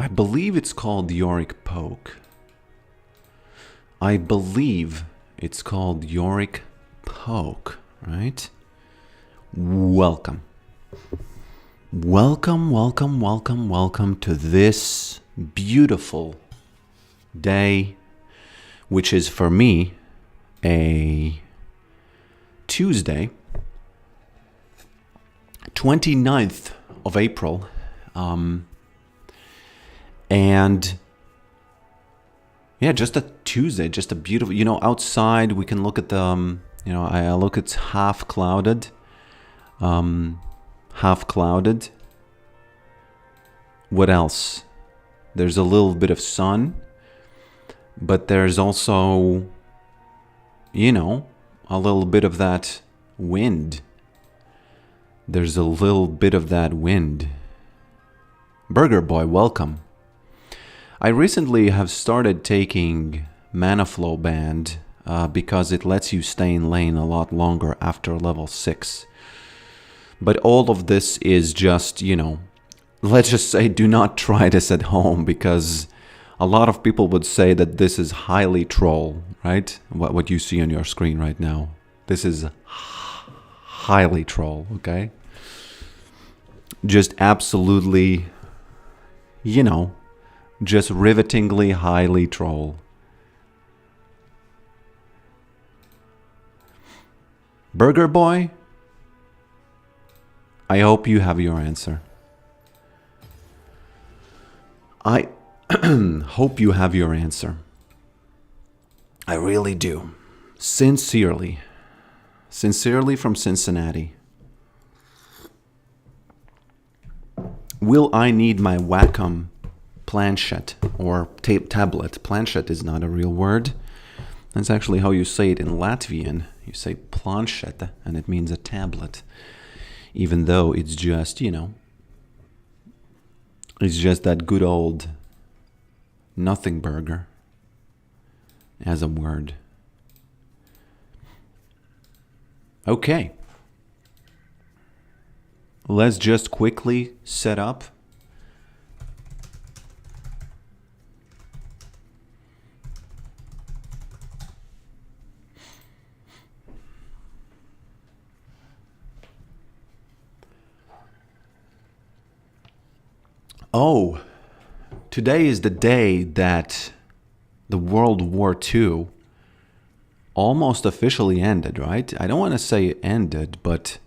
I believe it's called Yorick Poke. I believe it's called Yorick Poke, right? Welcome. Welcome, welcome, welcome, welcome to this beautiful day, which is for me a Tuesday, 29th of April. And yeah, just a Tuesday, just a beautiful, outside we can look at the, I look, it's half clouded. Half clouded. What else? There's a little bit of sun, but there's also, a little bit of that wind. There's a little bit of that wind. Burger Boy, welcome. I recently have started taking Mana Flow Band because it lets you stay in lane a lot longer after level 6. But all of this is just, let's just say do not try this at home, because a lot of people would say that this is highly troll, right? What you see on your screen right now. This is highly troll, okay? Just absolutely, just rivetingly highly troll. Burger Boy, I hope you have your answer. I hope you have your answer. I really do. Sincerely. Sincerely from Cincinnati. Will I need my Wacom planchette or tablet? Planchette is not a real word. That's actually how you say it in Latvian. You say planchette and it means a tablet. Even though it's just, it's just that good old nothing burger as a word. Okay. Let's just quickly set up. Oh, today is the day that the World War II almost officially ended, right? I don't want to say it ended, but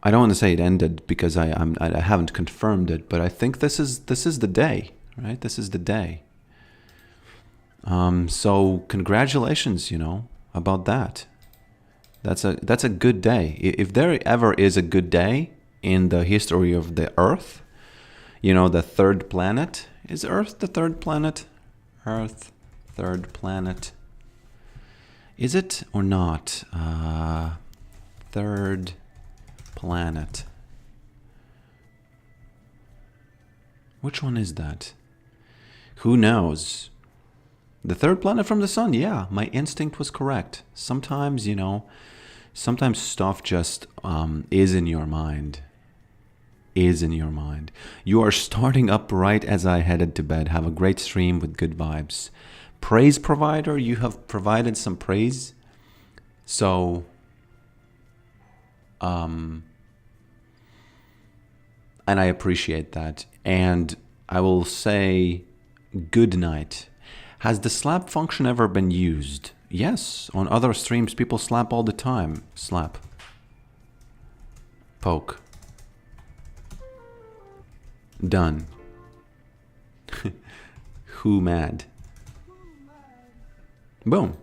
I don't want to say it ended because I haven't confirmed it, but I think this is the day, right? This is the day. So congratulations, about that. That's a good day. If there ever is a good day in the history of the Earth, the third planet. Is Earth the third planet? Earth, third planet. Is it or not? Third planet. Which one is that? Who knows? The third planet from the sun. Yeah, my instinct was correct. Sometimes, sometimes stuff just is in your mind. Is in your mind. You are starting up right as I headed to bed. Have a great stream with good vibes. Praise provider, you have provided some praise. So, and I appreciate that. And I will say good night. Has the slap function ever been used? Yes, on other streams people slap all the time. Slap. Poke. Done. Who mad? Boom.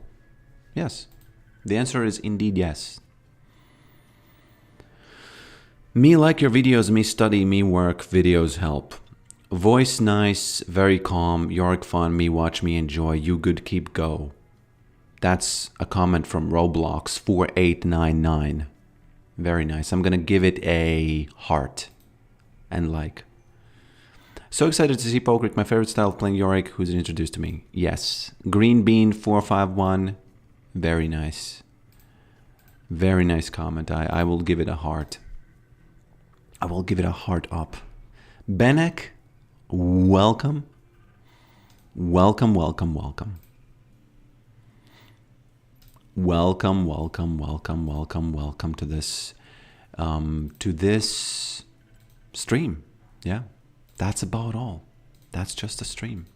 Yes. The answer is indeed yes. Me like your videos, me study, me work, videos help. Voice nice, very calm, Yorick fun, me watch, me enjoy, you good, keep go. That's a comment from Roblox 4899. Very nice. I'm gonna give it a heart and like. So excited to see Pokerick, my favorite style of playing Yorick, who's introduced to me. Yes. Green Bean 451. Very nice. Very nice comment. I will give it a heart. I will give it a heart up. Benek welcome. Welcome, welcome, welcome. Welcome, welcome, welcome, welcome, welcome to this stream. Yeah, that's about all. That's just a stream.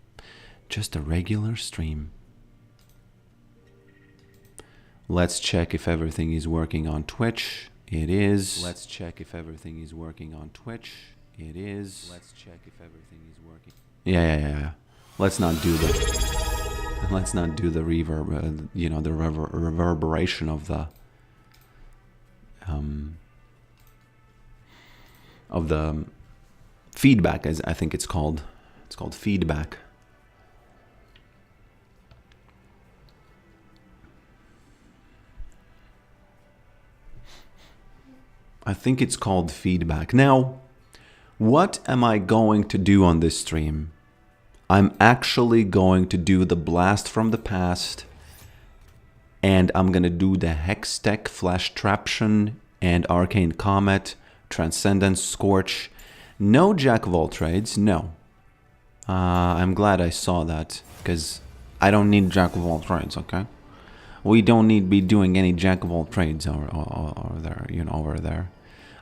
Just a regular stream. Let's check if everything is working on Twitch. It is. Let's check if everything is working on Twitch. It is. Let's check if everything is working. Yeah. Let's not do the. Let's not do the reverb. The reverberation of the. Of the feedback, as I think it's called. It's called feedback. I think it's called feedback. Now, what am I going to do on this stream? I'm actually going to do the Blast from the Past, and I'm going to do the Hextech, Flash Traption, and Arcane Comet, Transcendence, Scorch. No Jack of all trades, no. I'm glad I saw that, because I don't need Jack of all trades, okay? We don't need to be doing any Jack of all trades over there.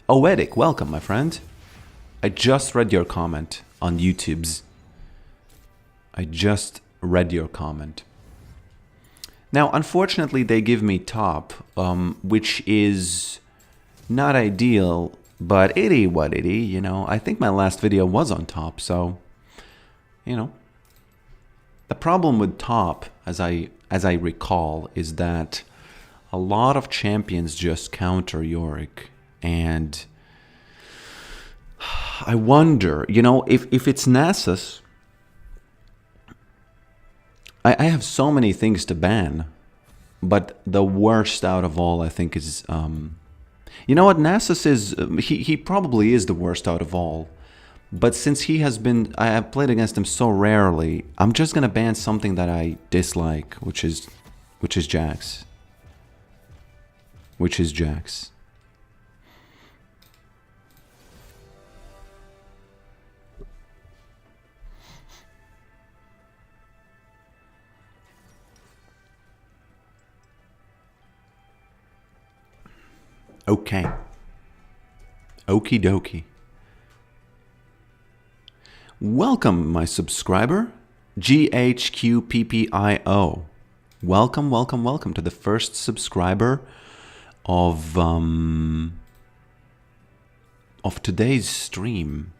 Yorick, welcome, my friend. I just read your comment on YouTube's. I just read your comment. Now, unfortunately, they give me top, which is not ideal, but itty what itty, I think my last video was on top, so, The problem with top, as I recall, is that a lot of champions just counter Yorick, and I wonder, if it's Nasus, I have so many things to ban, but the worst out of all, I think, is, you know what, Nasus is, he probably is the worst out of all, but since he has been, I have played against him so rarely, I'm just gonna ban something that I dislike, which is Jax. Okay. Okie dokie. Welcome, my subscriber, GHQPPIO. Welcome, welcome, welcome to the first subscriber of today's stream.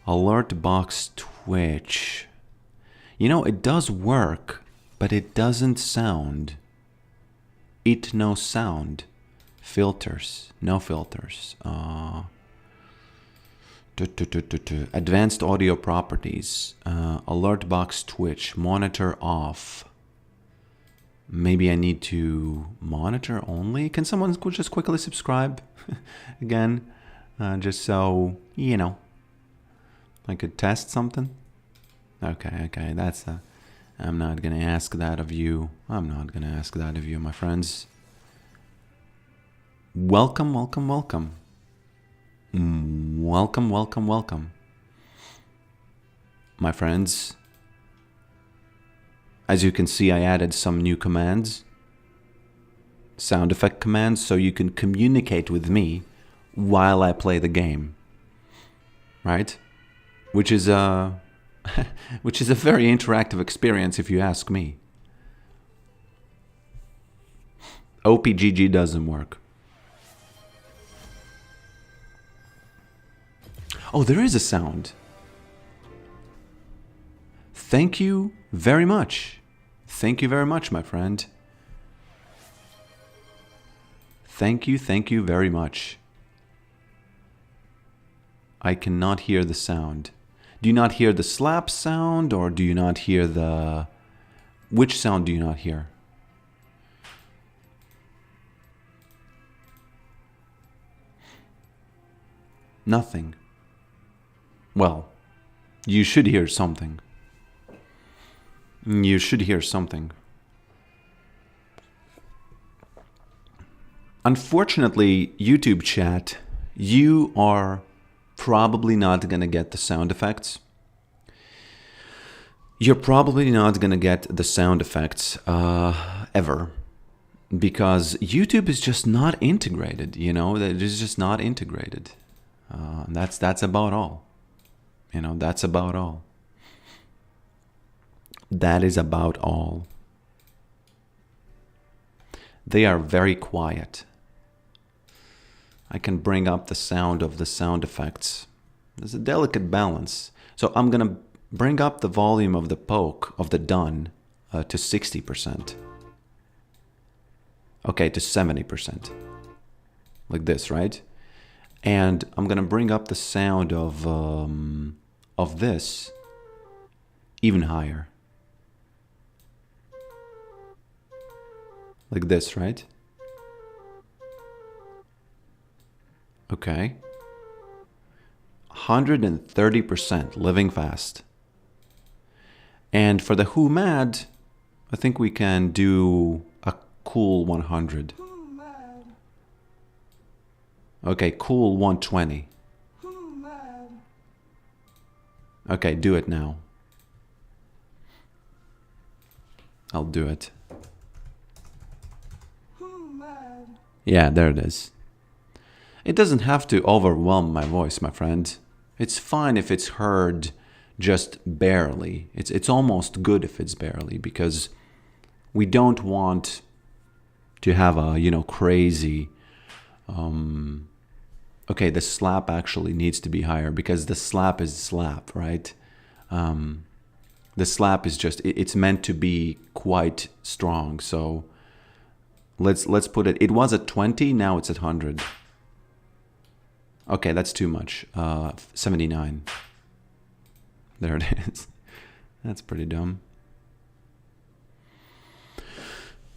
Alert box Twitch. It does work, but it doesn't sound. It no sound. Filters. No filters. Advanced audio properties. Alert box Twitch. Monitor off. Maybe I need to monitor only? Can someone just quickly subscribe? Again. Just so, I could test something. Okay. That's a... I'm not going to ask that of you. My friends. Welcome, welcome, welcome. Welcome, welcome, welcome. My friends. As you can see, I added some new commands. Sound effect commands, so you can communicate with me while I play the game. Right? Which is a very interactive experience, if you ask me. OPGG doesn't work. Oh, there is a sound. Thank you very much. Thank you very much, my friend. Thank you very much. I cannot hear the sound. Do you not hear the slap sound, or do you not hear the... Which sound do you not hear? Nothing. Well, you should hear something. You should hear something. Unfortunately, YouTube chat, you are probably not gonna get the sound effects. You're probably not gonna get the sound effects ever, because YouTube is just not integrated. You know, it is just not integrated. That's about all. You know, that's about all. That is about all. They are very quiet. I can bring up the sound of the sound effects. There's a delicate balance. So I'm gonna bring up the volume of the poke, of the done, to 60%. Okay, to 70%. Like this, right? And I'm gonna bring up the sound of this even higher. Like this, right? Okay. 130%, living fast. And for the who mad, I think we can do a cool 100. Okay, cool 120. Okay, do it now. I'll do it. Yeah, there it is. It doesn't have to overwhelm my voice, my friend. It's fine if it's heard just barely. It's almost good if it's barely, because we don't want to have a, you know, crazy... okay, the slap actually needs to be higher, because the slap is slap, right? The slap is just... It's meant to be quite strong, so... Let's put it... It was at 20, now it's at 100. Okay, that's too much. 79. There it is. That's pretty dumb.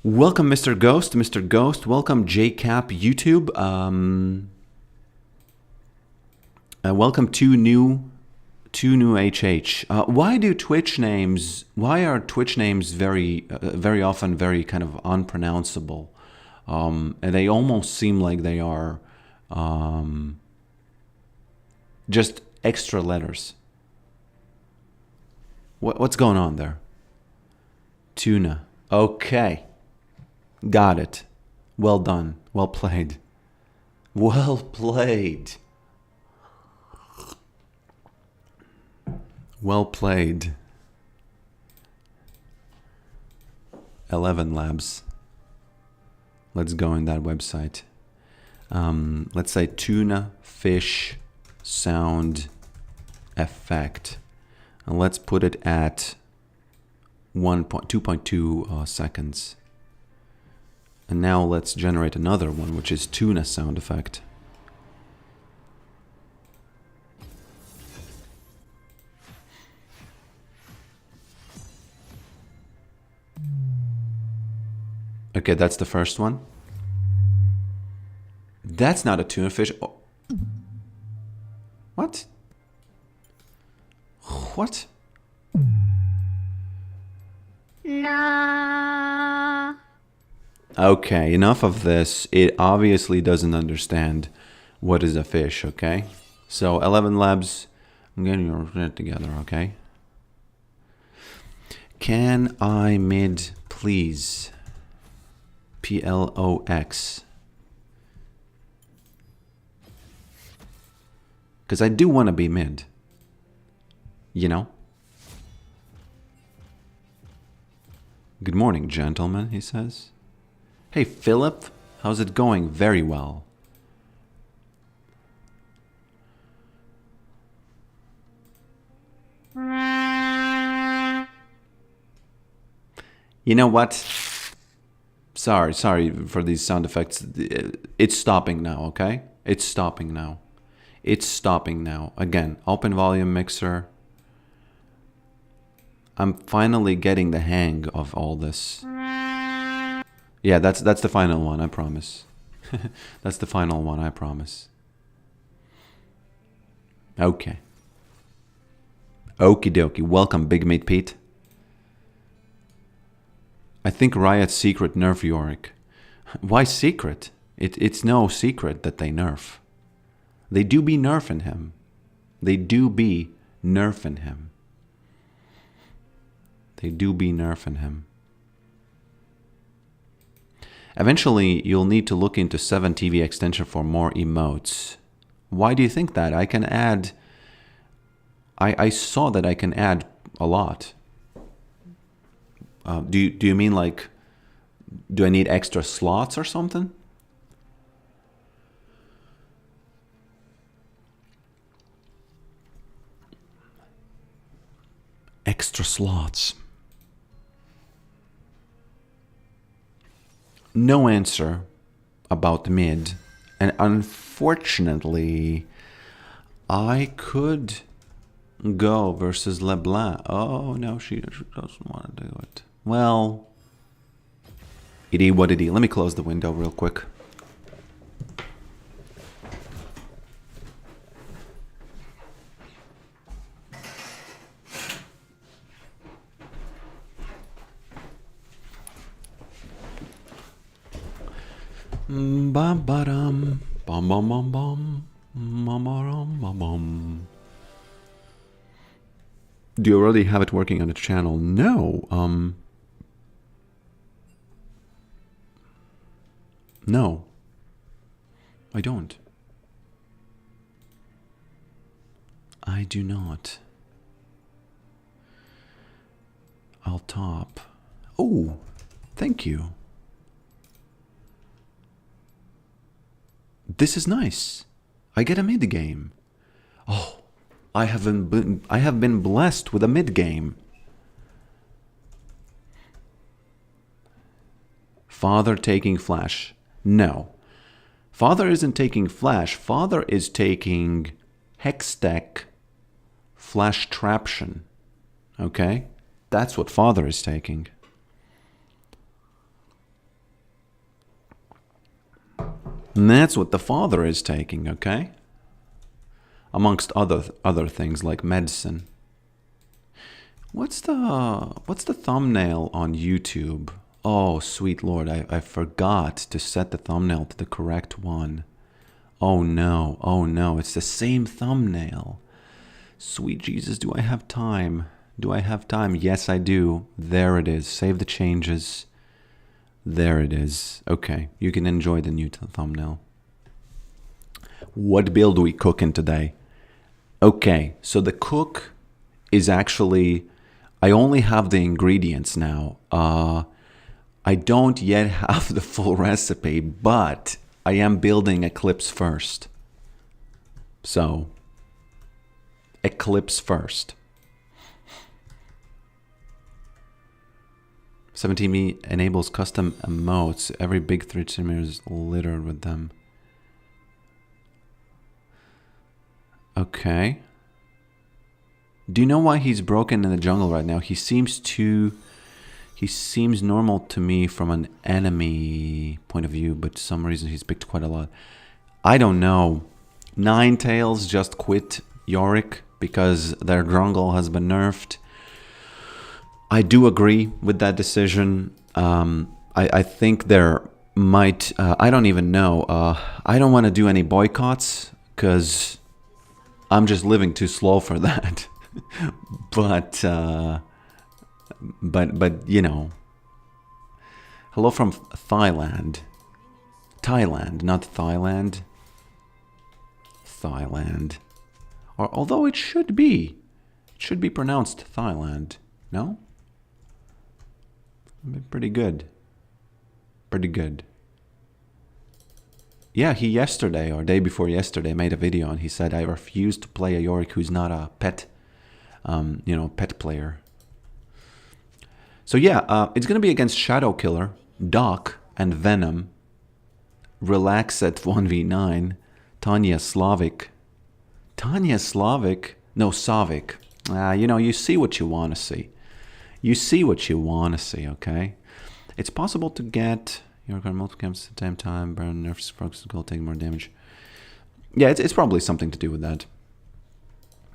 Welcome, Mr. Ghost. Mr. Ghost, welcome, JCap YouTube. Welcome to new HH. Why are Twitch names very often very kind of unpronounceable? And they almost seem like they are just extra letters. What's going on there? Tuna. Okay. Got it. Well done. Well played. Well played. Well played. 11 Labs. Let's go in that website. Let's say tuna, fish, sound, effect. And let's put it at 2.2 seconds. And now let's generate another one, which is tuna sound effect. Okay, that's the first one. That's not a tuna fish. Oh. What? What? Nah. Okay, enough of this. It obviously doesn't understand what is a fish, okay? So, 11 Labs, I'm getting your internet together, okay? Can I mid, please? PLOX. Because I do want to be mid. You know? Good morning, gentlemen, he says. Hey, Philip. How's it going? Very well. You know what? Sorry for these sound effects. It's stopping now, okay? It's stopping now. It's stopping now. Again, open volume mixer. I'm finally getting the hang of all this. Yeah, that's the final one, I promise. That's the final one, I promise. Okay. Okie dokie. Welcome, Big Meat Pete. I think Riot's secret nerf Yorick. Why secret? It's no secret that they nerf. They do be nerfing him. They do be nerfing him. They do be nerfing him. Eventually, you'll need to look into 7 TV extension for more emotes. Why do you think that? I can add... I saw that I can add a lot. Do you mean like... Do I need extra slots or something? Extra slots. No answer about mid. And unfortunately, I could go versus LeBlanc. Oh, no, she doesn't want to do it. Well, it is what it is. Let me close the window real quick. Bam bam bam bam bam bam bam bam. Do you already have it working on the channel? No. No. I don't. I do not. I'll top. Oh, thank you. This is nice. I get a mid game. Oh, I have been blessed with a mid game. Father taking flash. No. Father isn't taking flash. Father is taking Hextech flash traption. Okay? That's what Father is taking. And that's what the Father is taking, okay? Amongst other things like medicine. What's the thumbnail on YouTube? Oh, sweet Lord, I forgot to set the thumbnail to the correct one. Oh no, it's the same thumbnail. Sweet Jesus, do I have time? Do I have time? Yes, I do. There it is. Save the changes. There it is. Okay, you can enjoy the new thumbnail. What build are we cooking today? Okay, so the cook is actually... I only have the ingredients now. I don't yet have the full recipe, but I am building Eclipse first. So, Eclipse first. 17me enables custom emotes. Every big 3 streamer is littered with them. Okay. Do you know why he's broken in the jungle right now? He seems normal to me from an enemy point of view, but for some reason he's picked quite a lot. I don't know. Ninetales just quit Yorick because their jungle has been nerfed. I do agree with that decision. I think there might... I don't even know. I don't want to do any boycotts because I'm just living too slow for that. but you know. Hello from Thailand. Thailand, not Thailand. Thailand. Or although it should be pronounced Thailand. No? Pretty good. Pretty good. Yeah, he yesterday or day before yesterday made a video and he said, I refuse to play a Yorick who's not a pet, pet player. So yeah, it's going to be against Shadow Killer, Doc, and Venom. Relax at 1v9. Tanya Slavic. Tanya Slavic? No, Savic. You see what you want to see. You see what you want to see, okay? It's possible to get your multiple camps at the same time, burn nerfs, focus, gold, take more damage. Yeah, it's probably something to do with that.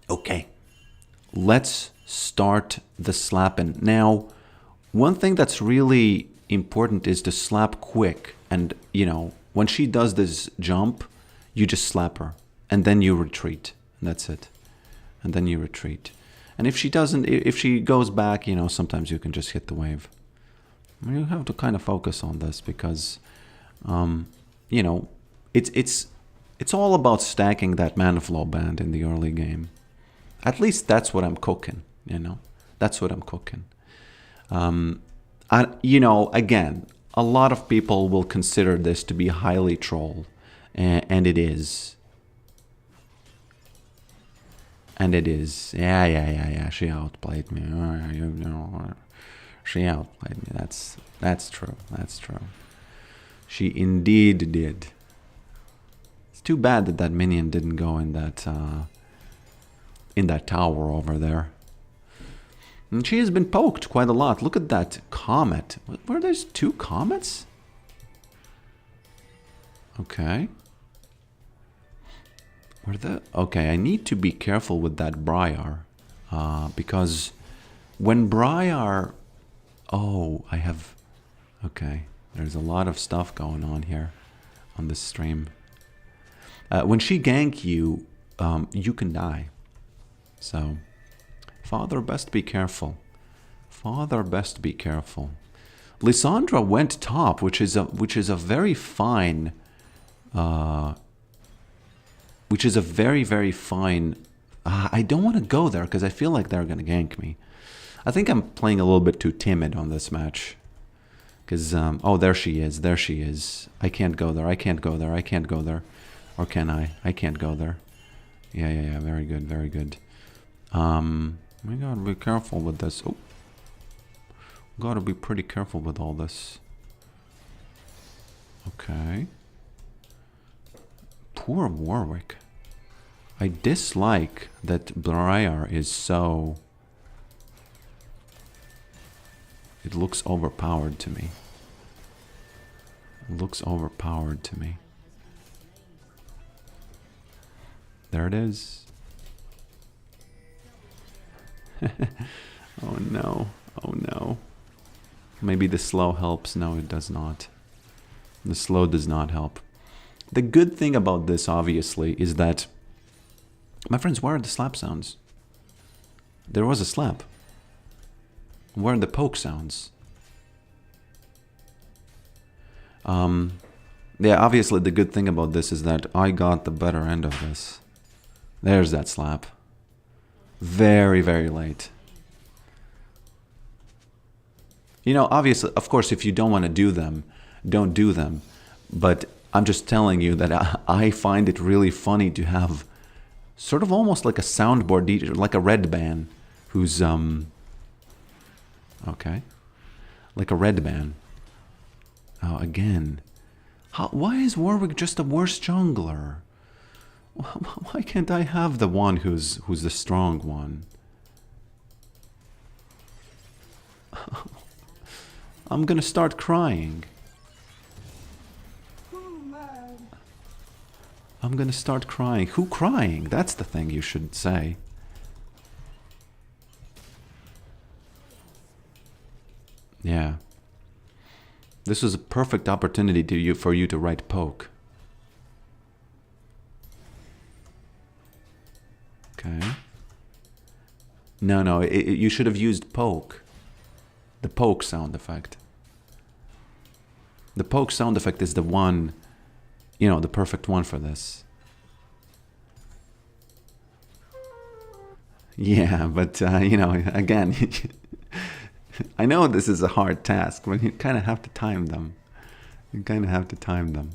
Okay. Let's start the slapping. Now, one thing that's really important is to slap quick. And, when she does this jump, you just slap her. And then you retreat. And that's it. and then you retreat. And if she doesn't, if she goes back, you know, sometimes you can just hit the wave. You have to kind of focus on this because, you know, it's all about stacking that mana flow band in the early game. At least that's what I'm cooking, you know. That's what I'm cooking. You know, again, a lot of people will consider this to be highly troll, and it is. And it is. Yeah. She outplayed me. You know, she outplayed me. That's true. That's true. She indeed did. It's too bad that that minion didn't go in that tower over there. And she has been poked quite a lot. Look at that comet. Were there 2 comets? Okay. Okay, I need to be careful with that Briar. Because when Briar... Oh, I have... Okay, there's a lot of stuff going on here on this stream. When she gank you, you can die. So, Father, best be careful. Father, best be careful. Lysandra went top, which is a very fine... which is a very, very fine... I don't want to go there because I feel like they're going to gank me. I think I'm playing a little bit too timid on this match. Because, oh, there she is. There she is. I can't go there. I can't go there. I can't go there. Or can I? I can't go there. Yeah. Very good. Very good. We gotta be careful with this. Oh. Gotta be pretty careful with all this. Okay. Poor Warwick. I dislike that Briar is so... It looks overpowered to me. It looks overpowered to me. There it is. Oh no. Oh no. Maybe the slow helps. No, it does not. The slow does not help. The good thing about this, obviously, is that... My friends, where are the slap sounds? There was a slap. Where are the poke sounds? Yeah, obviously the good thing about this is that I got the better end of this. There's that slap. Very, very late. You know, obviously, of course, if you don't want to do them, don't do them. But I'm just telling you that I find it really funny to have sort of almost like a soundboard DJ, like a red band who's, okay. Like a red band. Oh, again. Why is Warwick just a worse jungler? Why can't I have the one who's the strong one? I'm gonna start crying. I'm gonna start crying. Who crying? That's the thing you should say. Yeah. This was a perfect opportunity for you to write poke. Okay. No, you should have used poke. The poke sound effect. The poke sound effect is the one, you know, the perfect one for this. Yeah, but, you know, again, I know this is a hard task, but you kind of have to time them. You kind of have to time them.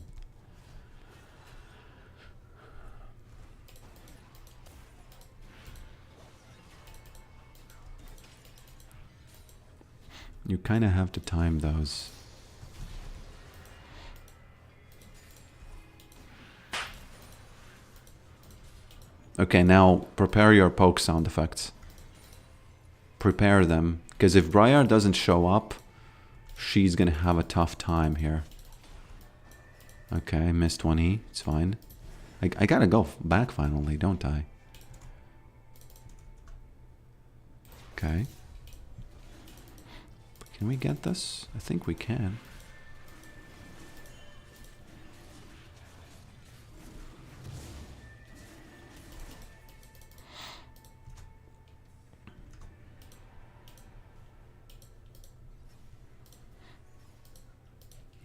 You kind of have to time those. Okay, now prepare your poke sound effects. Prepare them, because if Briar doesn't show up, she's gonna have a tough time here. Okay, I missed 1E, it's fine. I gotta go back finally, don't I? Okay. Can we get this? I think we can.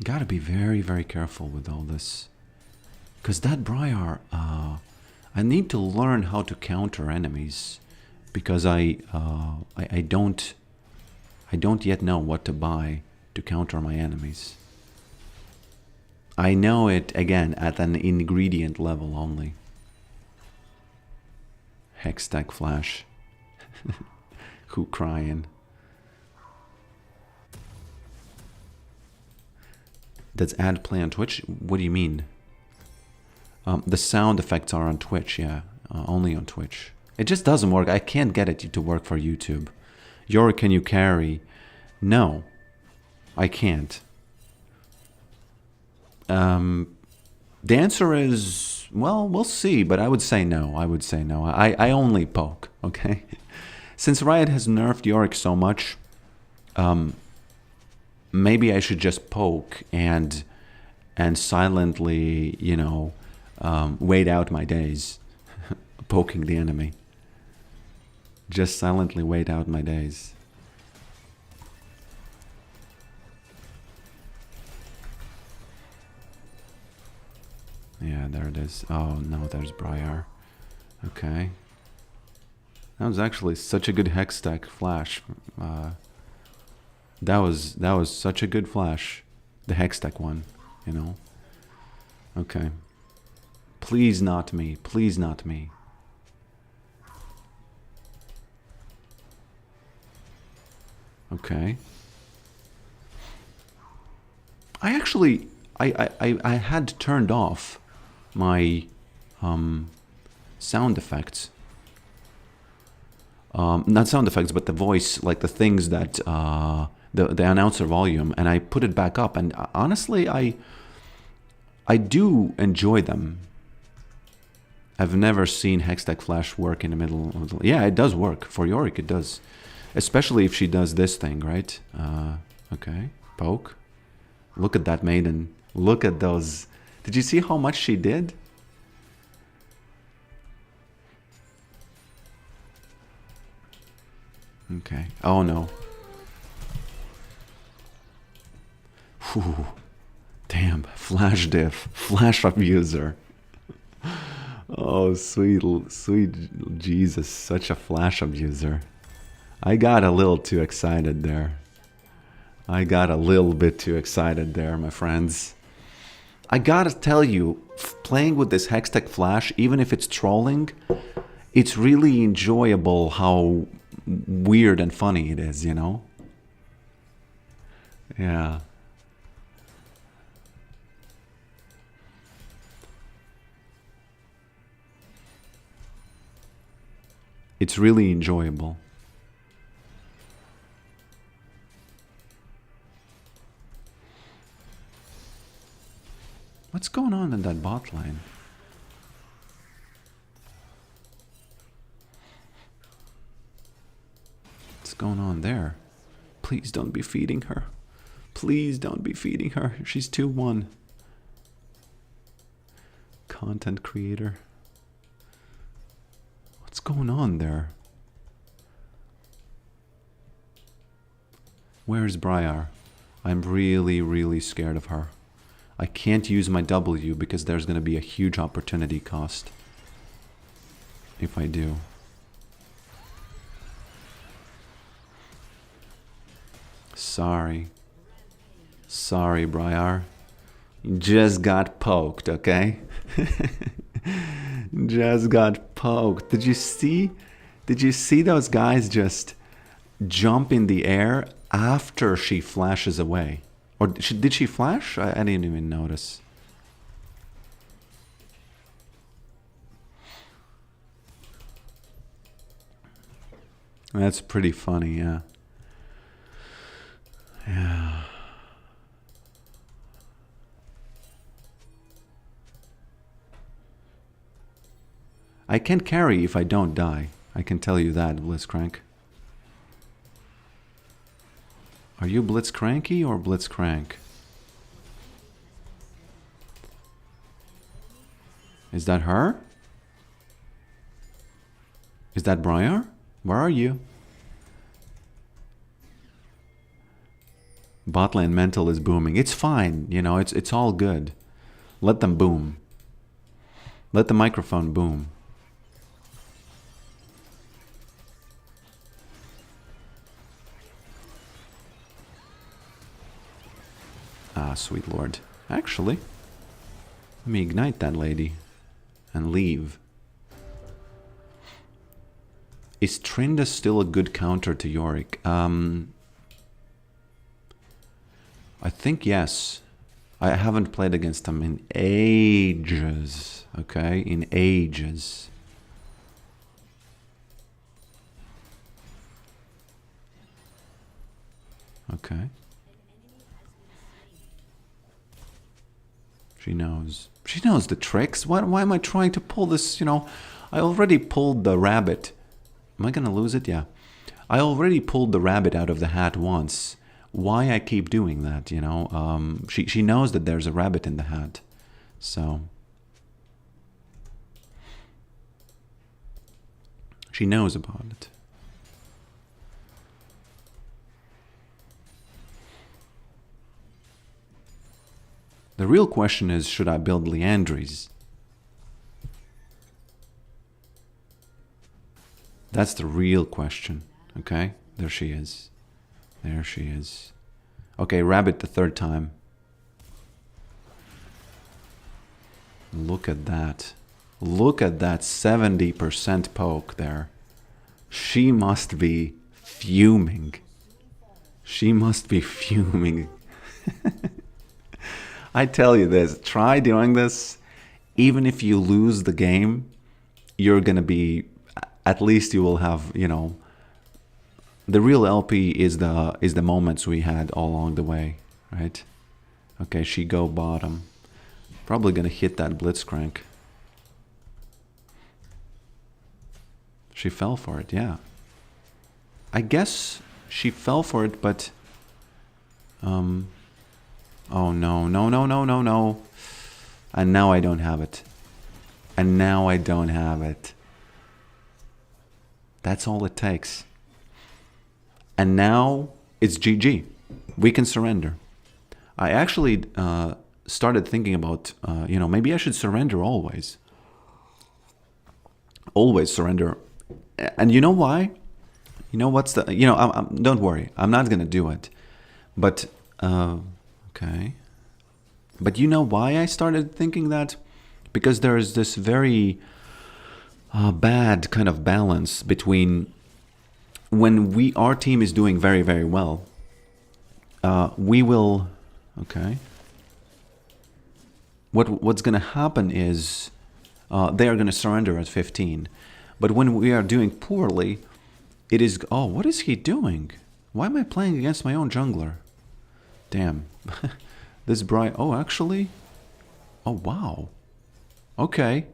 Gotta be very, very careful with all this. Because that Briar, I need to learn how to counter enemies. Because I don't yet know what to buy to counter my enemies. I know it, again, at an ingredient level only. Hexflash. Who crying? That's ad play on Twitch? What do you mean? The sound effects are on Twitch, yeah. Only on Twitch. It just doesn't work. I can't get it to work for YouTube. Yorick, can you carry? No. I can't. The answer is, well, we'll see, but I would say no. I would say no. I only poke, okay? Since Riot has nerfed Yorick so much, maybe I should just poke and silently, you know, wait out my days poking the enemy. Just silently wait out my days. Yeah, there it is. Oh no, there's Briar. Okay. That was actually such a good hex stack flash. That was such a good flash. The hex stack one, you know. Okay. Please not me. Please not me. Okay. I actually I had turned off my sound effects. Not sound effects, but the voice, like the things that the announcer volume, and I put it back up, and honestly I do enjoy them. I've never seen Hextech Flash work in the middle of the, yeah, it does work. For Yorick it does. Especially if she does this thing, right? Okay, poke. Look at that maiden. Look at those. Did you see how much she did? Okay. Oh no. Whew. Damn. Flash diff. Flash abuser. Oh, sweet Jesus. Such a flash abuser. I got a little too excited there. I got a little bit too excited there, my friends. I gotta tell you, playing with this Hextech Flash, even if it's trolling, it's really enjoyable how weird and funny it is, you know? Yeah. It's really enjoyable. What's going on in that bot line? What's going on there? Please don't be feeding her. Please don't be feeding her. She's 2-1. Content creator. What's going on there? Where's Briar? I'm really scared of her. I can't use my W because there's going to be a huge opportunity cost if I do. Sorry. Sorry, Briar. You just got poked, okay? Just got poked. Did you see? Did you see those guys just jump in the air after she flashes away? Or did she flash? I didn't even notice. That's pretty funny, yeah. Yeah. I can't carry if I don't die. I can tell you that, Blitzcrank. Are you Blitzcranky or Blitzcrank? Is that her? Is that Briar? Where are you? Botland mental is booming. It's fine, you know, it's all good. Let them boom. Let the microphone boom. Ah, sweet lord. Actually, let me ignite that lady and leave. Is Trinda still a good counter to Yorick? I think yes. I haven't played against him in ages. Okay, in ages. Okay. She knows. She knows the tricks. Why am I trying to pull this, you know? I already pulled the rabbit. Am I gonna lose it? Yeah. I already pulled the rabbit out of the hat once. Why I keep doing that, you know? She knows that there's a rabbit in the hat. So... she knows about it. The real question is, should I build Leandries? That's the real question, okay? There she is. There she is. Okay, rabbit the third time. Look at that. Look at that 70% poke there. She must be fuming. She must be fuming. I tell you this, try doing this. Even if you lose the game, you're gonna be, at least you will have, you know, the real LP is the moments we had all along the way, right? Okay, she go bottom. Probably gonna hit that blitzcrank. She fell for it, yeah. I guess she fell for it, but oh no, no, no, no, no, no. And now I don't have it. And now I don't have it. That's all it takes. And now it's GG. We can surrender. I actually started thinking about, you know, maybe I should surrender always. Always surrender. And you know why? You know what's the... You know, don't worry. I'm not going to do it. But, okay. But you know why I started thinking that? Because there is this very bad kind of balance between when our team is doing very, very well, we will... Okay. What's going to happen is they are going to surrender at 15. But when we are doing poorly, it is... Oh, what is he doing? Why am I playing against my own jungler? Damn. This Brian... Oh, actually... Oh, wow. Okay.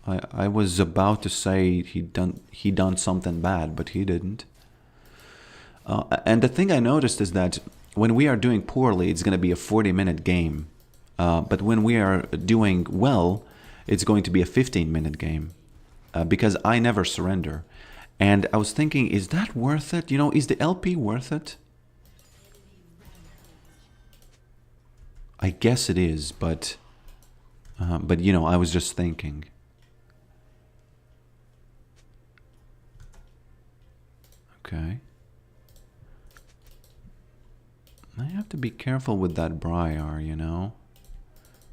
I was about to say he done something bad, but he didn't. And the thing I noticed is that when we are doing poorly, it's going to be a 40-minute game. But when we are doing well, it's going to be a 15-minute game. Because I never surrender. And I was thinking, is that worth it? You know, is the LP worth it? I guess it is, but you know, I was just thinking. Okay. I have to be careful with that Briar, you know?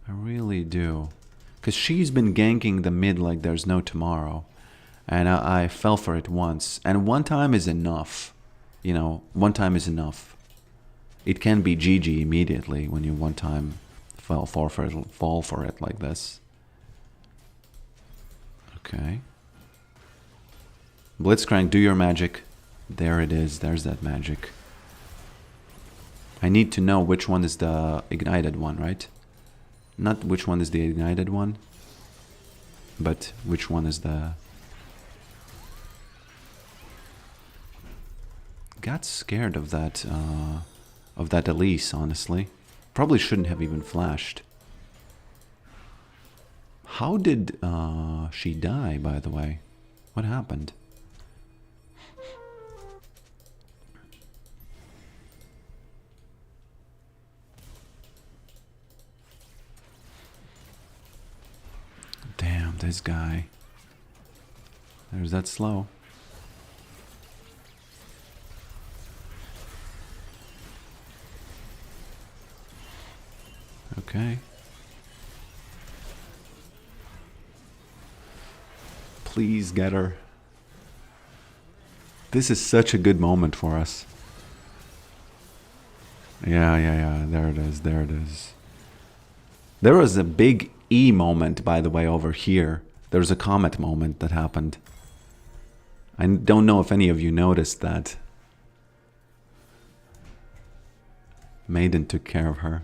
I really do. Because she's been ganking the mid like there's no tomorrow. And I fell for it once. And one time is enough. You know, one time is enough. It can be GG immediately when you one time fall for it like this. Okay. Blitzcrank, do your magic. There it is. There's that magic. I need to know which one is the ignited one, right? Not which one is the ignited one, but which one is the... Got scared of that Elise, honestly. Probably shouldn't have even flashed. How did she die, by the way? What happened? this guy. There's that slow. Okay. Please get her. This is such a good moment for us. Yeah. There it is. There it is. There was a big E moment, by the way, over here. There's a comet moment that happened. I don't know if any of you noticed that. Maiden took care of her.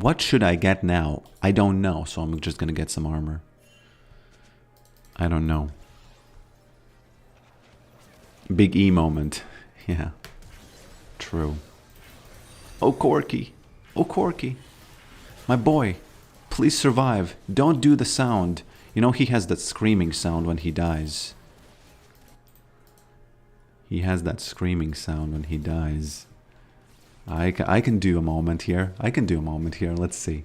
What should I get now? I don't know, so I'm just gonna get some armor. I don't know. Big E moment. Yeah. True. Oh, Corky. Oh, Corky. My boy. Please survive. Don't do the sound. You know, he has that screaming sound when he dies. He has that screaming sound when he dies. I can do a moment here. I can do a moment here. Let's see.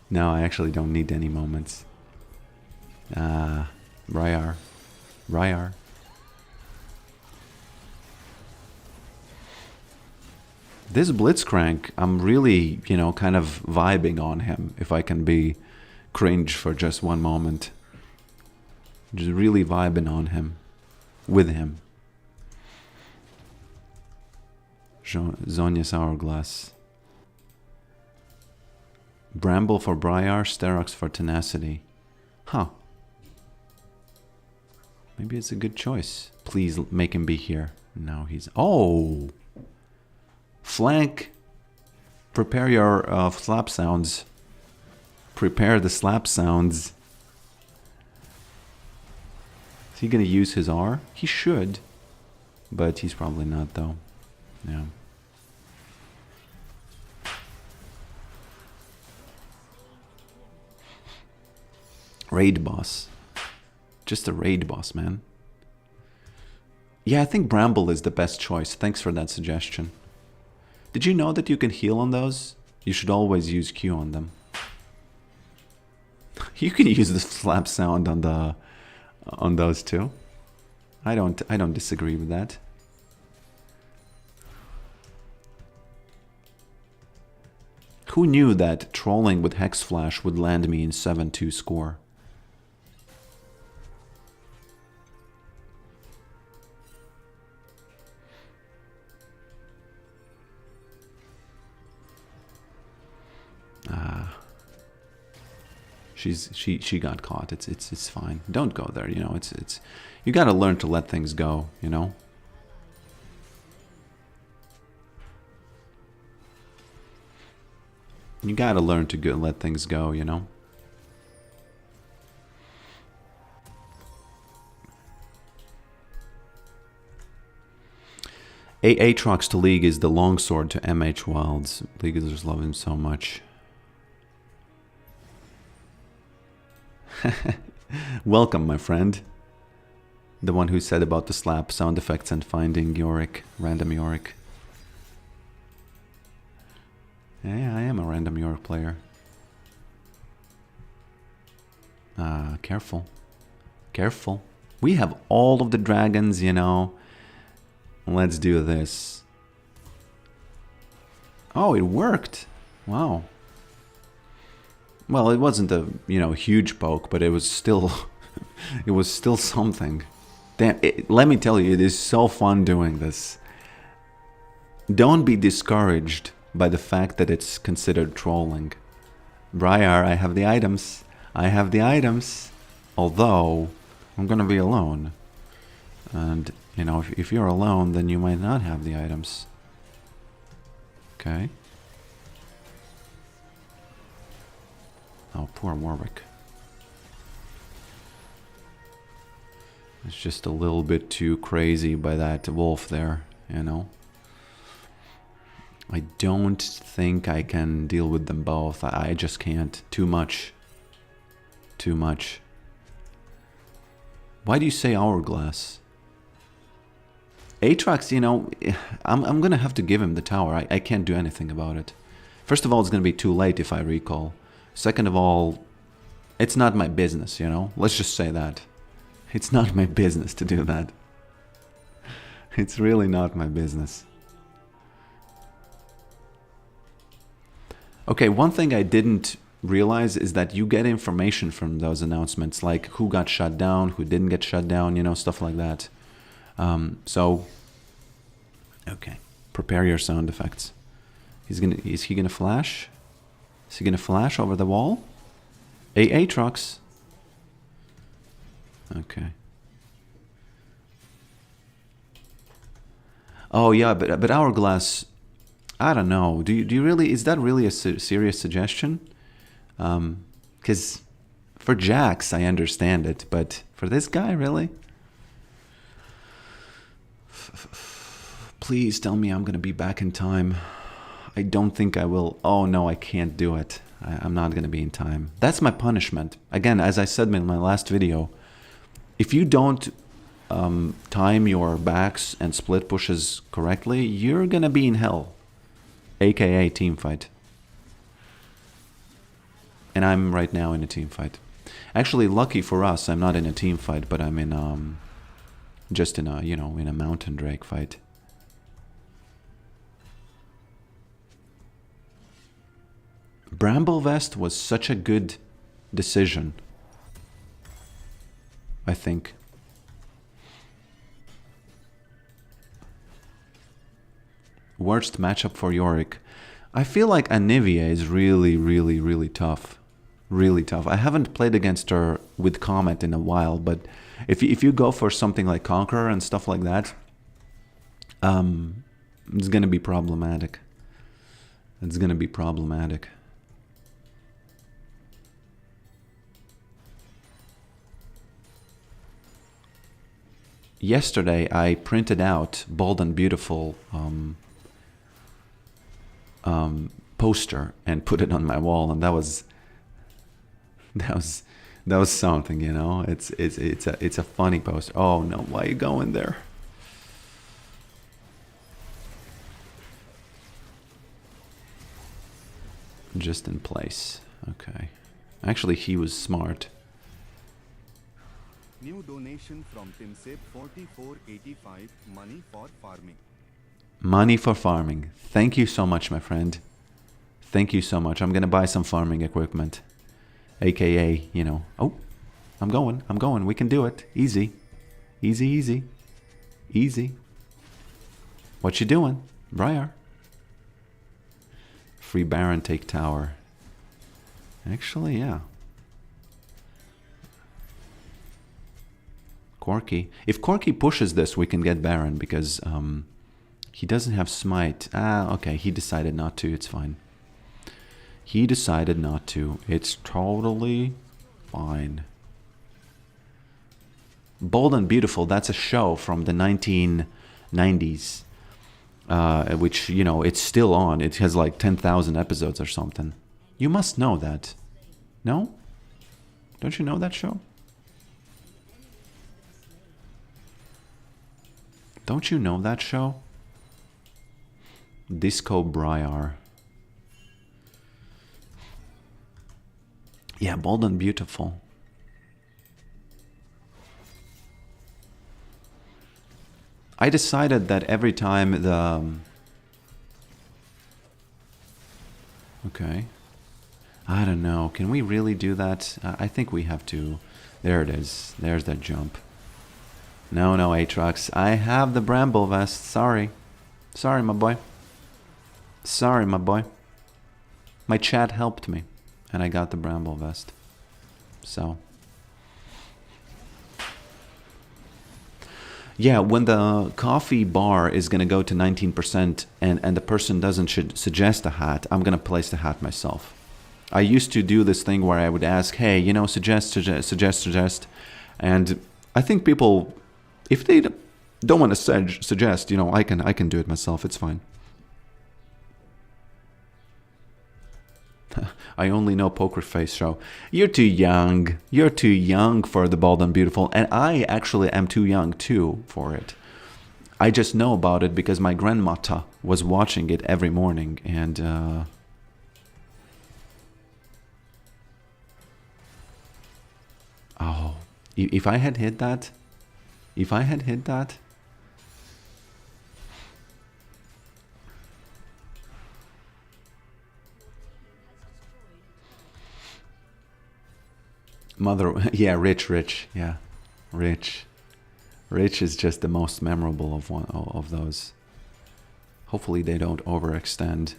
No, I actually don't need any moments. Ryar. Ryar. This Blitzcrank, I'm really, you know, kind of vibing on him, if I can be cringe for just one moment. Just really vibing on him. With him. Zonia's Hourglass. Bramble for Briar, Sterox for Tenacity. Huh. Maybe it's a good choice. Please make him be here. No, he's... Oh! Flank. Prepare your slap sounds. Prepare the slap sounds. Is he gonna use his R? He should. But he's probably not, though. Yeah. Raid boss. Just a raid boss, man. Yeah, I think Bramble is the best choice. Thanks for that suggestion. Did you know that you can heal on those? You should always use Q on them. You can use the slap sound on those too. I don't disagree with that. Who knew that trolling with Hexflash would land me in 7-2 score? She got caught. It's fine. Don't go there. You know, it's you got to learn to let things go. You know. You got to learn to let things go. You know. Aatrox to League is the longsword to MH Wilds. Leaguers love him so much. Welcome, my friend. The one who said about the slap sound effects and finding Yorick, random Yorick. Yeah, I am a random Yorick player. Careful. Careful. We have all of the dragons, you know. Let's do this. Oh, it worked. Wow. Well, it wasn't a, you know, huge poke, but it was still it was still something. Damn, let me tell you, it is so fun doing this. Don't be discouraged by the fact that it's considered trolling. Briar, I have the items. I have the items. Although, I'm gonna be alone. And, you know, if you're alone, then you might not have the items. Okay. Oh, poor Warwick. It's just a little bit too crazy by that wolf there, you know. I don't think I can deal with them both. I just can't. Too much. Too much. Why do you say hourglass? Aatrox, you know, I'm gonna have to give him the tower. I can't do anything about it. First of all, it's gonna be too late if I recall. Second of all, it's not my business, you know? Let's just say that. It's not my business to do that. It's really not my business. Okay, one thing I didn't realize is that you get information from those announcements, like who got shut down, who didn't get shut down, you know, stuff like that. Okay, prepare your sound effects. Is he gonna flash? Is he gonna flash over the wall? Aatrox. Okay. Oh yeah, but Hourglass, I don't know. Do you really? Is that really a serious suggestion? Because for Jax, I understand it, but for this guy, really? Please tell me I'm gonna be back in time. I don't think I will. Oh no, I can't do it. I'm not gonna be in time. That's my punishment. Again, as I said in my last video, if you don't time your backs and split pushes correctly, you're gonna be in hell. AKA team fight. And I'm right now in a team fight. Actually, lucky for us, I'm not in a team fight, but I'm in just in a, you know, in a mountain drake fight. Bramble Vest was such a good decision, I think. Worst matchup for Yorick. I feel like Anivia is really tough. Really tough. I haven't played against her with Comet in a while, but if you go for something like Conqueror and stuff like that, it's gonna be problematic. It's gonna be problematic. Yesterday I printed out Bold and Beautiful poster and put it on my wall, and that was something, you know. It's a funny poster. Oh no, why are you going there? Just in place. Okay. Actually, he was smart. New donation from Timsip 4485. Money for farming. Money for farming. Thank you so much, my friend. Thank you so much. I'm gonna buy some farming equipment. AKA, you know. Oh, I'm going. We can do it. Easy. Easy. What you doing? Briar. Free Baron, take tower. Actually, yeah. Corky. If Corky pushes this, we can get Baron because he doesn't have smite. Ah, okay. He decided not to. It's fine. He decided not to. It's totally fine. Bold and Beautiful. That's a show from the 1990s, which, you know, it's still on. It has like 10,000 episodes or something. You must know that. No? Don't you know that show? Don't you know that show? Disco Briar. Yeah, Bold and Beautiful. I decided that every time the... Okay. I don't know. Can we really do that? I think we have to. There it is. There's that jump. No, Aatrox. I have the Bramble Vest. Sorry. Sorry, my boy. Sorry, my boy. My chat helped me. And I got the Bramble Vest. So. Yeah, when the coffee bar is going to go to 19% and the person doesn't suggest a hat, I'm going to place the hat myself. I used to do this thing where I would ask, hey, you know, suggest. And I think people, if they don't want to suggest, you know, I can do it myself. It's fine. I only know Poker Face Show. You're too young. You're too young for the Bold and Beautiful. And I actually am too young, too, for it. I just know about it because my grandmata was watching it every morning, and oh, if I had hit that, if I had hit that, mother, yeah, rich, yeah, rich is just the most memorable of one of those. Hopefully they don't overextend.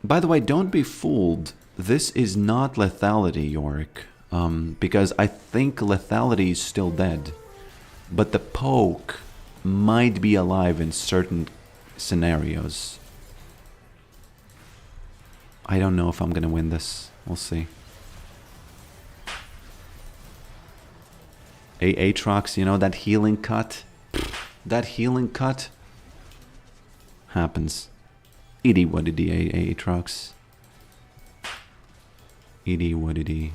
By the way, don't be fooled. This is not lethality, Yorick. Because I think lethality is still dead. But the poke might be alive in certain scenarios. I don't know if I'm gonna win this. We'll see. Aatrox, you know, that healing cut? That healing cut happens. Itty wuddity Aatrox. Itty wuddity.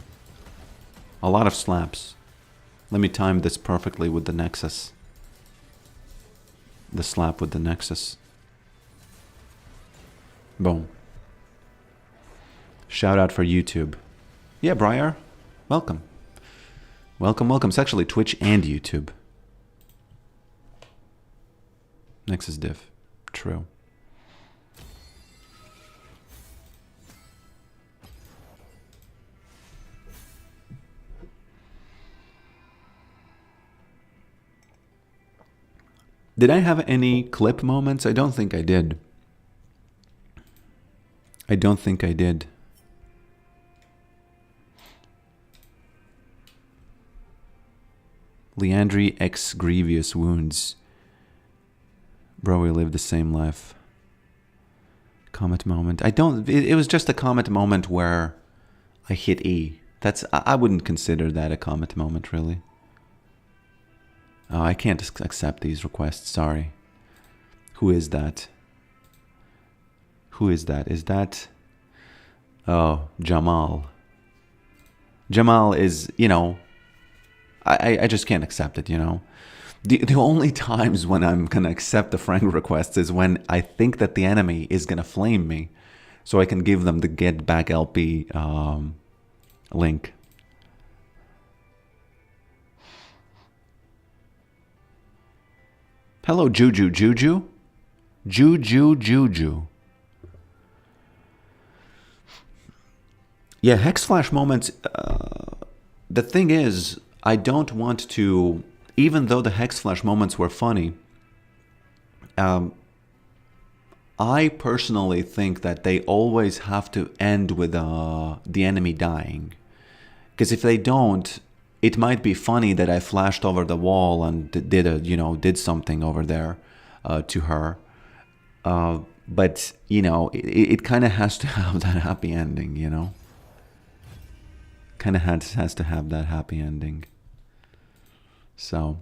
A lot of slaps. Let me time this perfectly with the Nexus. The slap with the Nexus. Boom. Shout out for YouTube. Yeah, Briar. Welcome. Welcome, welcome. It's actually Twitch and YouTube. Nexus diff. True. Did I have any clip moments? I don't think I did. I don't think I did. Leandry X Grievous Wounds. Bro, we live the same life. Comet moment. I don't... It was just a comet moment where I hit E. That's... I wouldn't consider that a comet moment, really. Oh, I can't accept these requests, sorry. Who is that? Who is that? Is that... Oh, Jamal. Jamal is, you know... I just can't accept it, you know? The only times when I'm gonna accept the friend requests is when I think that the enemy is gonna flame me, so I can give them the Get Back LP link. Hello, Juju. Yeah, Hexflash moments. The thing is, I don't want to, even though the Hexflash moments were funny, I personally think that they always have to end with the enemy dying. Because if they don't, it might be funny that I flashed over the wall and did something over there to her. But, you know, it kind of has to have that happy ending, you know? Kind of has to have that happy ending. So...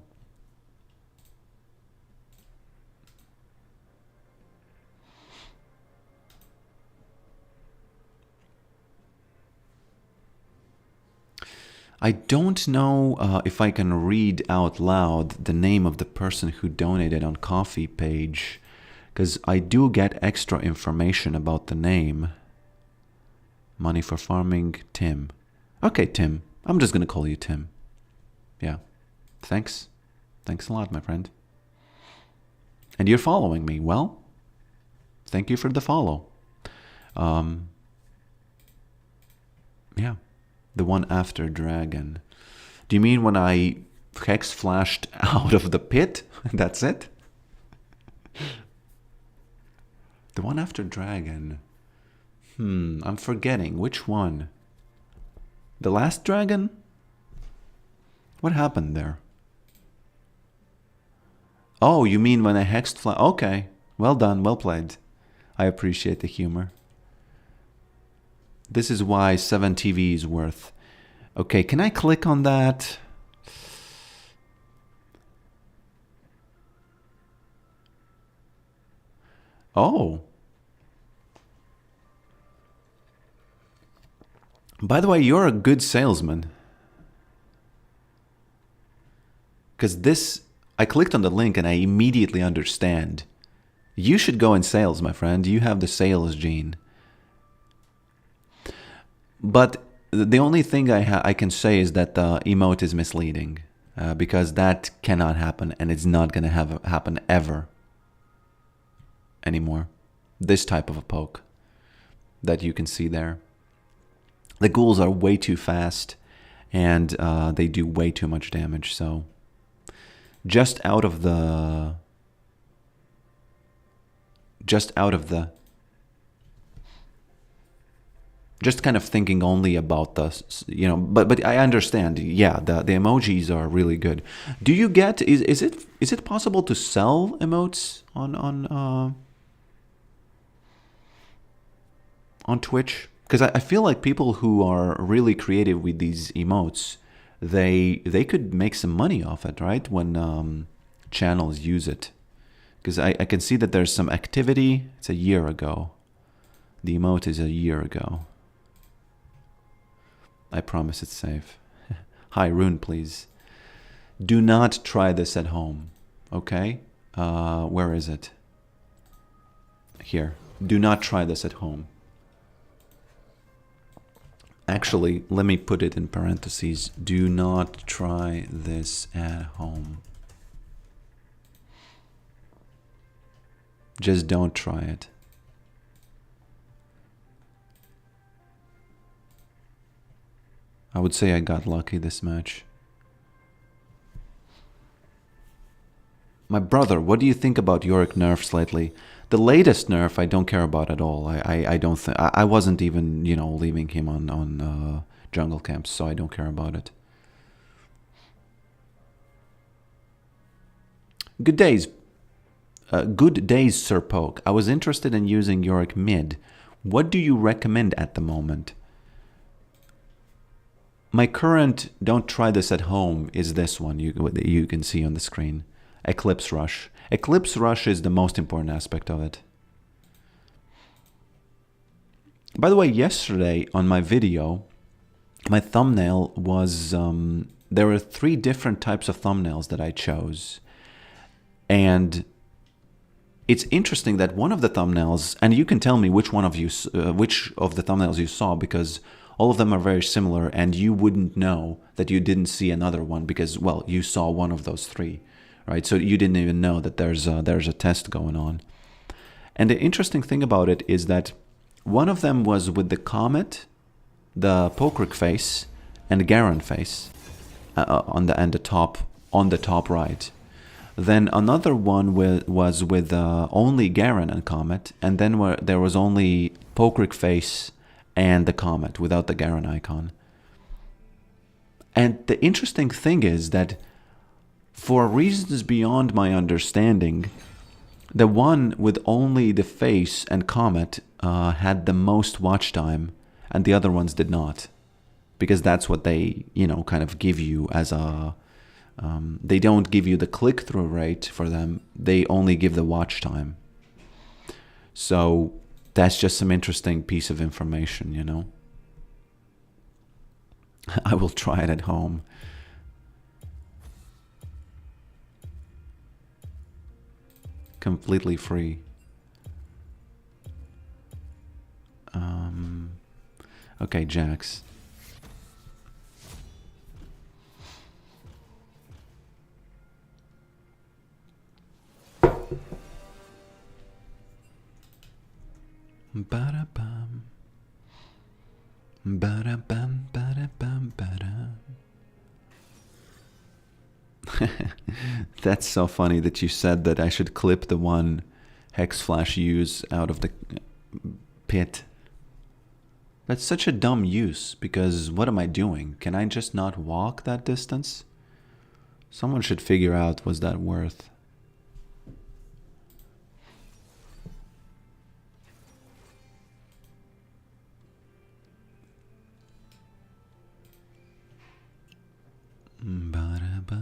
I don't know if I can read out loud the name of the person who donated on Coffee page, because I do get extra information about the name. Money for farming, Tim. Okay, Tim. I'm just going to call you Tim. Yeah. Thanks. Thanks a lot, my friend. And you're following me. Well, thank you for the follow. Yeah. The one after dragon. Do you mean when I hex flashed out of the pit? That's it? The one after dragon. I'm forgetting. Which one? The last dragon? What happened there? Oh, you mean when I hexed flash? Okay. Well done. Well played. I appreciate the humor. This is why 7 TV is worth. Okay, can I click on that? Oh. By the way, you're a good salesman. Because this, I clicked on the link and I immediately understand. You should go in sales, my friend. You have the sales gene. But the only thing I can say is that the emote is misleading. Because that cannot happen, and it's not going to happen ever anymore. This type of a poke that you can see there. The ghouls are way too fast, and they do way too much damage, so just out of the just kind of thinking only about the, you know, but I understand. Yeah, the emojis are really good. Do you get, is it possible to sell emotes on Twitch? Because I feel like people who are really creative with these emotes, they could make some money off it, right? When channels use it. Because I can see that there's some activity. It's a year ago. The emote is a year ago. I promise it's safe. Hi, Rune, please. Do not try this at home, okay? Where is it? Here. Do not try this at home. Actually, let me put it in parentheses. Do not try this at home. Just don't try it. I would say I got lucky this match. My brother, what do you think about Yorick nerfs lately? The latest nerf I don't care about at all. I don't think I wasn't even, you know, leaving him on jungle camps, so I don't care about it. Good days. Good days, Sir Poke. I was interested in using Yorick mid. What do you recommend at the moment? My current don't try this at home is this one you can see on the screen. Eclipse Rush. Eclipse Rush is the most important aspect of it. By the way, yesterday on my video, my thumbnail was... there were 3 different types of thumbnails that I chose. And it's interesting that one of the thumbnails... And you can tell me which one of you, which of the thumbnails you saw, because all of them are very similar, and you wouldn't know that you didn't see another one because, well, you saw one of those 3. Right, so you didn't even know that there's a test going on. And the interesting thing about it is that one of them was with the Comet, the Pokrick face, and the Garen face on the top right. Then another one was with only Garen and Comet, and then there was only Pokrick face and the Comet without the Garen icon. And the interesting thing is that, for reasons beyond my understanding, the one with only the face and Comet had the most watch time, and the other ones did not. Because that's what they, you know, kind of give you as a... they don't give you the click-through rate for them, they only give the watch time. So that's just some interesting piece of information, you know. I will try it at home. Completely free. Okay, Jax. Ba-da-bum. Ba-da-bum, ba-da-bum, ba-da. That's so funny that you said that I should clip the one Hexflash use out of the pit. That's such a dumb use, because what am I doing? Can I just not walk that distance? Someone should figure out, was that worth? Ba-da-ba.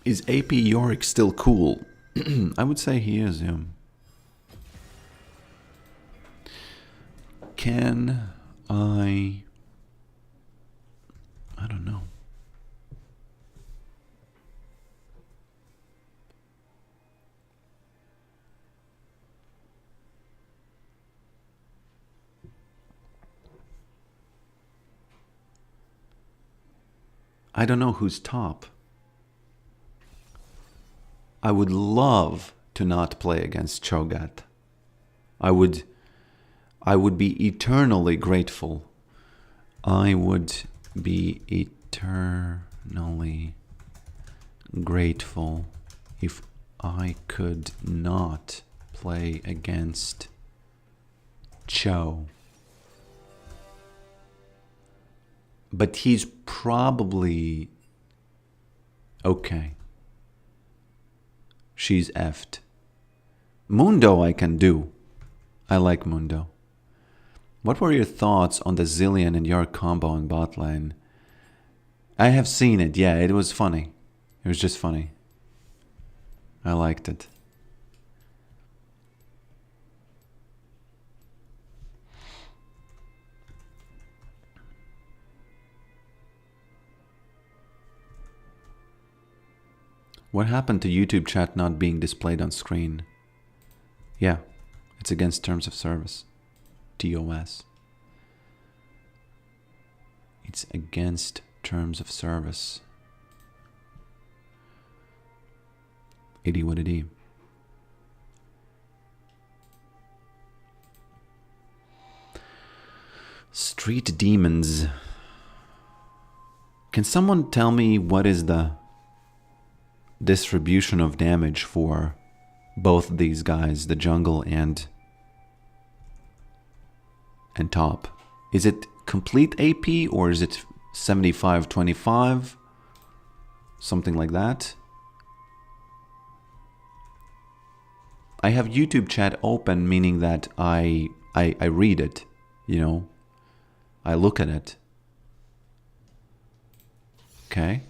Is AP Yorick still cool? I would say he is, yeah. Can I don't know. I don't know who's top. I would love to not play against Cho'Gath. I would be eternally grateful. I would be eternally grateful if I could not play against Cho. But he's probably okay. She's effed. Mundo I can do. I like Mundo. What were your thoughts on the Zillion and Yorick combo in bot lane? I have seen it, yeah, it was funny. It was just funny. I liked it. What happened to YouTube chat not being displayed on screen? Yeah, it's against terms of service. TOS. It's against terms of service. Itty what itty. Street demons. Can someone tell me what is the distribution of damage for both these guys, the jungle and top? Is it complete AP or is it 75-25? Something like that. I have YouTube chat open, meaning that I read it, you know. I look at it. Okay.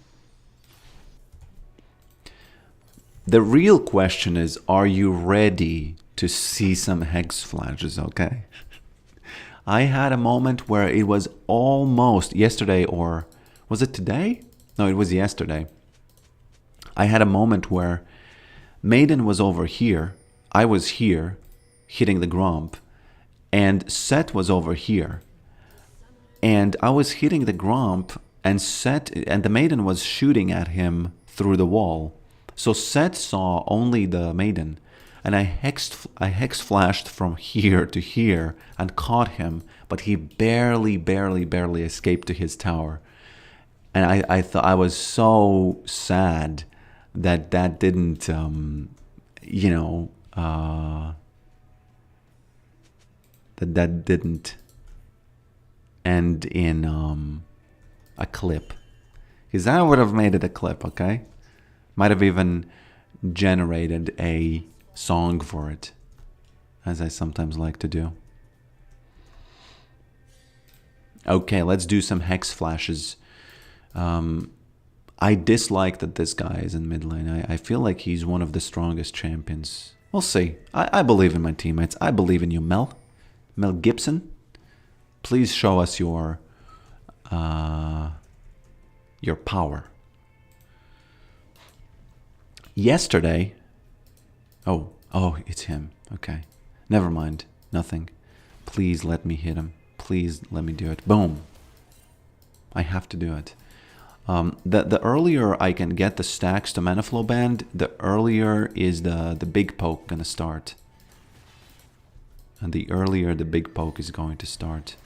The real question is, are you ready to see some Hexflashes, okay? I had a moment where it was almost yesterday, or was it today? No, it was yesterday. I had a moment where Maiden was over here, I was here, hitting the Gromp, and Set was over here. And I was hitting the Gromp, and the Maiden was shooting at him through the wall. So Set saw only the Maiden, and I hex-flashed from here to here and caught him, but he barely escaped to his tower. And I thought I was so sad that didn't, you know, that didn't end in a clip. Because I would have made it a clip, okay? Might have even generated a song for it, as I sometimes like to do. Okay, let's do some Hexflashes. I dislike that this guy is in mid lane. I feel like he's one of the strongest champions. We'll see. I believe in my teammates. I believe in you, Mel. Mel Gibson. Please show us your power. Yesterday, oh, it's him. Okay, never mind. Nothing. Please let me hit him. Please let me do it. Boom. I have to do it. The earlier I can get the stacks to mana flow band, the earlier is the big poke gonna start. And the earlier the big poke is going to start.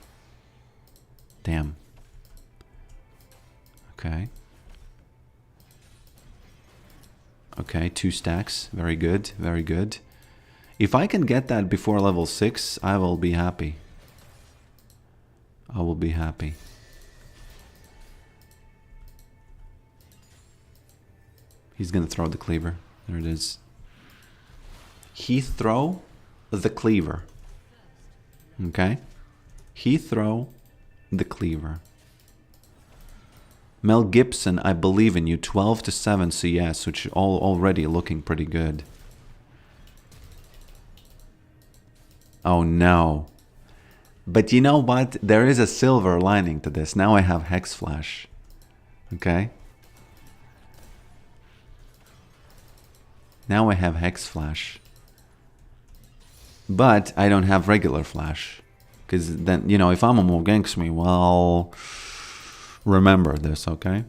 Damn. Okay. Okay, 2 stacks. Very good, very good. If I can get that before level 6, I will be happy. I will be happy. He's gonna throw the cleaver. There it is. He throw the cleaver. Okay? He throw the cleaver. Mel Gibson, I believe in you. 12 to 7 CS, which all already looking pretty good. Oh no. But you know what? There is a silver lining to this. Now I have Hexflash. Okay? Now I have Hexflash. But I don't have regular flash. Because then, you know, if Amumu ganks me, well, remember this, okay?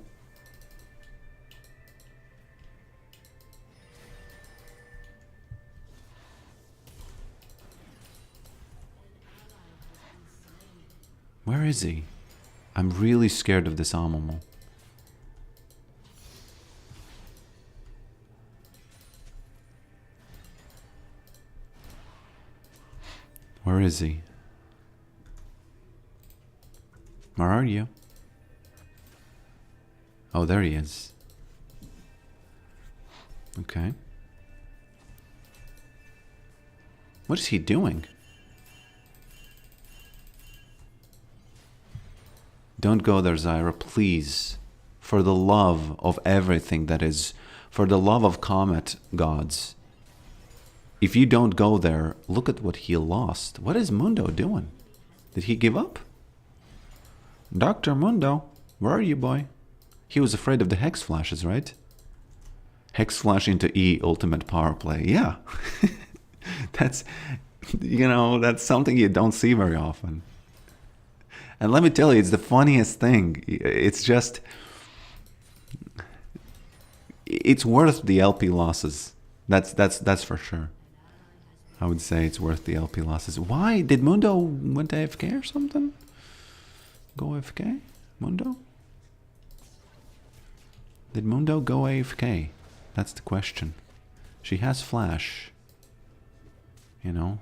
Where is he? I'm really scared of this Amumu. Where is he? Where are you? Oh, there he is. Okay. What is he doing? Don't go there, Zyra, please. For the love of everything that is, for the love of comet gods. If you don't go there, look at what he lost. What is Mundo doing? Did he give up? Dr. Mundo, where are you, boy? He was afraid of the Hex Flashes, right? Hex Flash into E, ultimate power play. Yeah. That's, you know, that's something you don't see very often. And let me tell you, it's the funniest thing. It's just, it's worth the LP losses. That's for sure. I would say it's worth the LP losses. Why? Did Mundo went AFK or something? Go AFK? Mundo? Did Mundo go AFK? That's the question. She has flash. You know?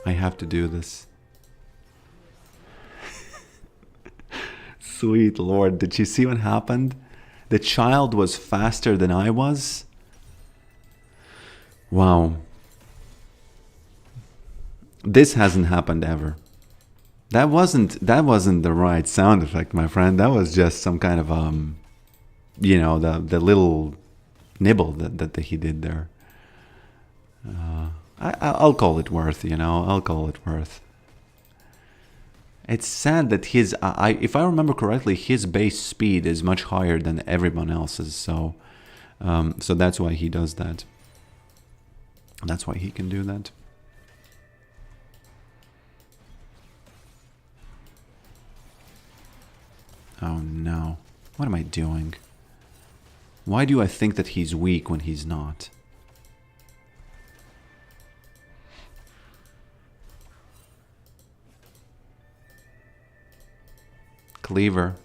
I have to do this. Sweet Lord, did you see what happened? The child was faster than I was. Wow. This hasn't happened ever. That wasn't the right sound effect, my friend. That was just some kind of you know, the little nibble that he did there. I'll call it worth, you know. I'll call it worth. It's sad that his, if I remember correctly, his base speed is much higher than everyone else's. So, so that's why he does that. That's why he can do that. Oh no! What am I doing? Why do I think that he's weak when he's not? Cleaver.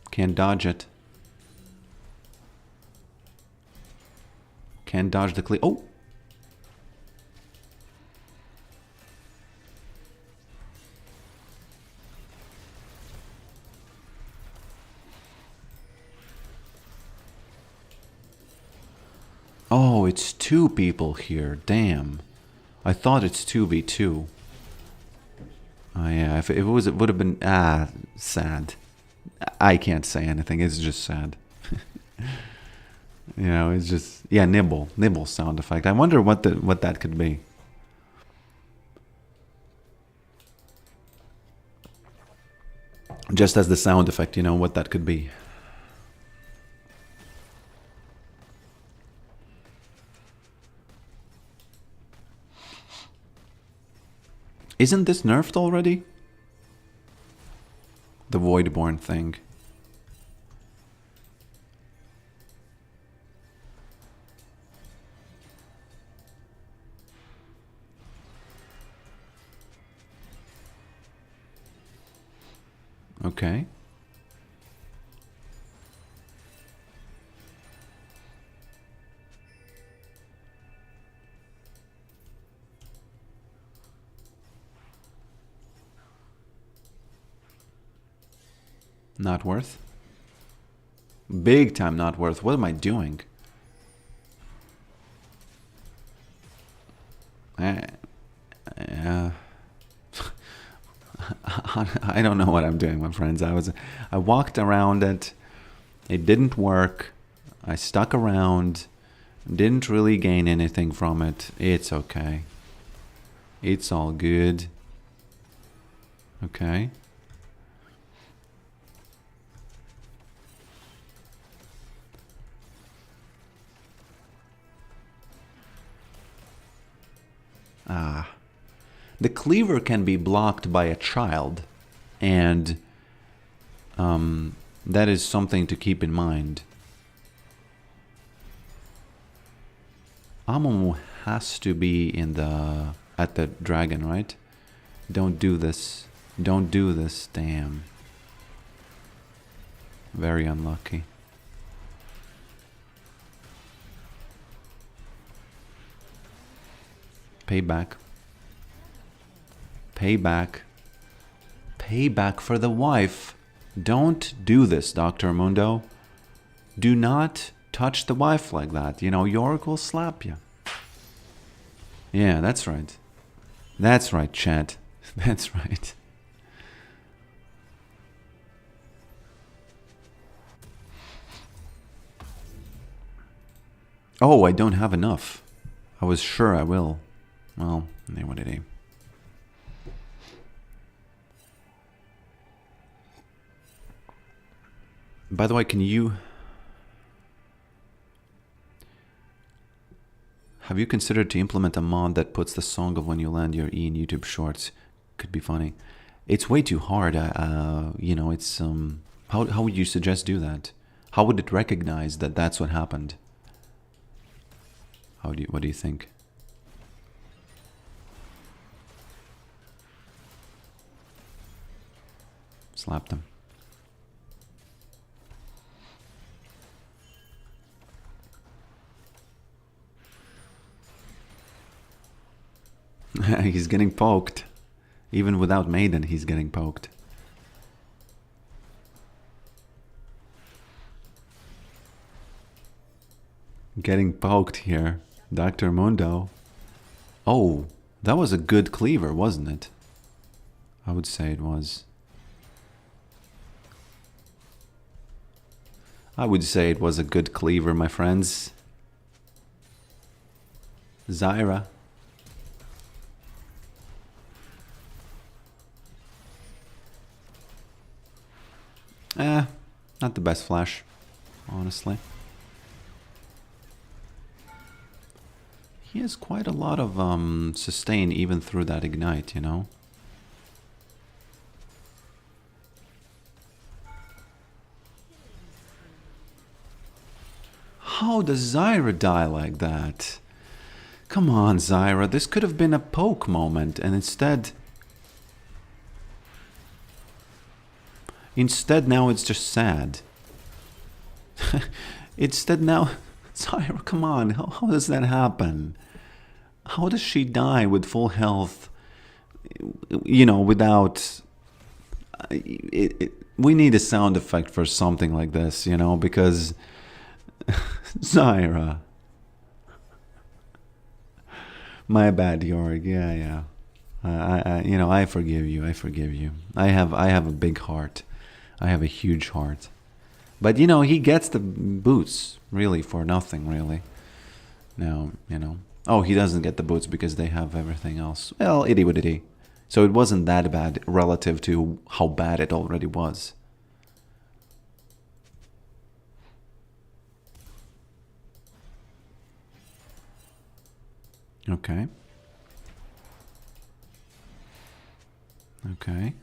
Can't dodge it. Can't dodge the cleaver. Oh! Oh, it's two people here. Damn. I thought it's 2v2. Oh yeah, if it was, it would have been, sad. I can't say anything, it's just sad. You know, it's just, yeah, nibble sound effect. I wonder what that could be. Just as the sound effect, you know, what that could be. Isn't this nerfed already? The Voidborn thing. Okay. Not worth. Big time not worth. What am I doing? I don't know what I'm doing, my friends. I walked around it. It didn't work. I stuck around. Didn't really gain anything from it. It's okay. It's all good. Okay. The cleaver can be blocked by a child, and that is something to keep in mind. Amumu has to be in at the dragon, right? Don't do this. Don't do this, damn. Very unlucky. Payback. Payback. Payback for the wife. Don't do this, Dr. Mundo. Do not touch the wife like that. You know, Yorick will slap you. Yeah, that's right. That's right, chat. That's right. Oh, I don't have enough. I was sure I will. Well, what did he? By the way, can you... Have you considered to implement a mod that puts the song of when you land your E in YouTube Shorts? Could be funny. It's way too hard. You know, it's how would you suggest do that? How would it recognize that that's what happened? What do you think? Slap them. He's getting poked. Even without Maiden, he's getting poked. Getting poked here. Dr. Mundo. Oh, that was a good cleaver, wasn't it? I would say it was. I would say it was a good cleaver, my friends. Zyra. Not the best flash, honestly. He has quite a lot of sustain even through that ignite, you know? How does Zyra die like that? Come on, Zyra, this could have been a poke moment, and instead now it's just sad. Instead now, Zyra, come on, how does that happen? How does she die with full health? You know, without... we need a sound effect for something like this, you know, because... Zyra. My bad, Yorick. Yeah. You know, I forgive you. I have a big heart. I have a huge heart. But, you know, he gets the boots, really, for nothing, really. Now, you know. Oh, he doesn't get the boots because they have everything else. Well, itty-bitty. So it wasn't that bad relative to how bad it already was. Okay. Okay.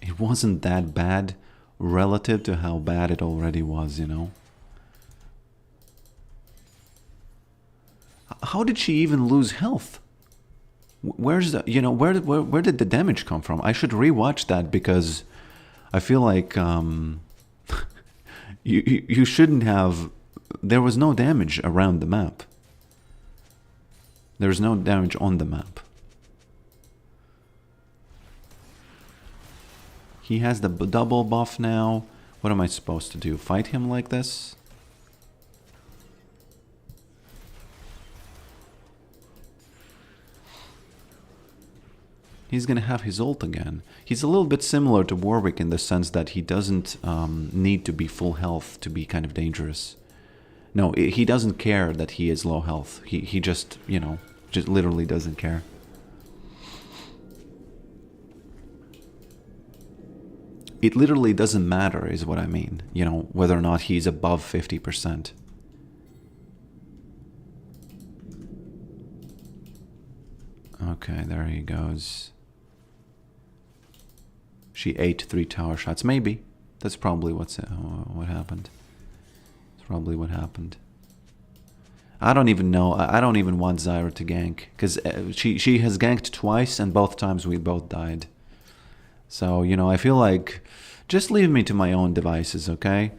It wasn't that bad relative to how bad it already was, you know. How did she even lose health? Where's the, you know, where did the damage come from? I should rewatch that because I feel like you shouldn't have. There was no damage around the map. There's no damage on the map. He has the double buff now. What am I supposed to do? Fight him like this? He's gonna have his ult again. He's a little bit similar to Warwick in the sense that he doesn't need to be full health to be kind of dangerous. No, he doesn't care that he is low health. He just, you know, just literally doesn't care. It literally doesn't matter is what I mean, you know, whether or not he's above 50%. Okay, there he goes. She ate 3 tower shots. Maybe. That's probably what happened. That's probably what happened. I don't even know. I don't even want Zyra to gank. Because she has ganked twice and both times we both died. So, you know, I feel like... Just leave me to my own devices, okay?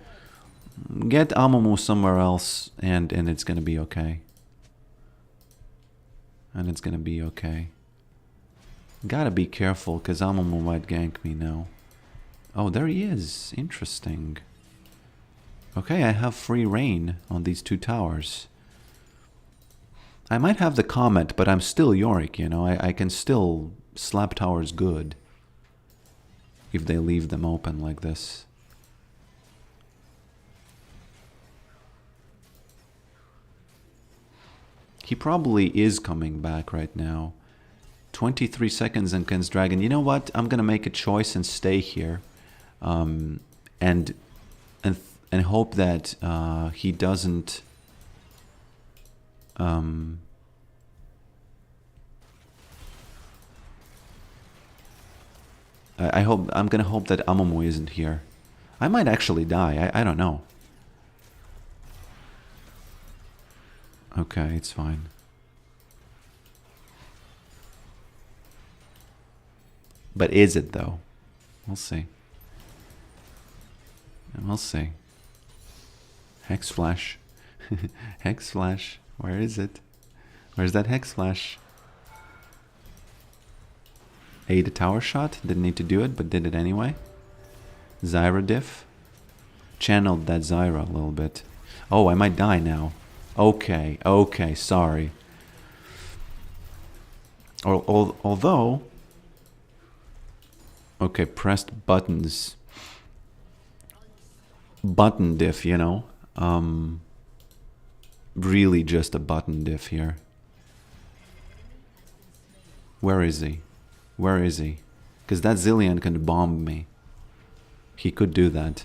Get Amumu somewhere else and it's gonna be okay. And it's gonna be okay. Gotta be careful, because Amumu might gank me now. Oh, there he is. Interesting. Okay, I have free reign on these 2 towers. I might have the Comet, but I'm still Yorick, you know. I can still slap towers good. If they leave them open like this. He probably is coming back right now. 23 seconds and Ken's Dragon. You know what? I'm gonna make a choice and stay here, and hope that he doesn't. I'm gonna hope that Amumu isn't here. I might actually die. I don't know. Okay, it's fine. But is it though? We'll see. And we'll see. Hexflash. Hexflash. Where is it? Where's that Hexflash? Ate a tower shot. Didn't need to do it, but did it anyway. Zyra diff. Channeled that Zyra a little bit. Oh, I might die now. Okay, okay, sorry. Although... Okay, pressed buttons. Button diff, you know. Really just a button diff here. Where is he? Where is he? Because that Zillion can bomb me. He could do that.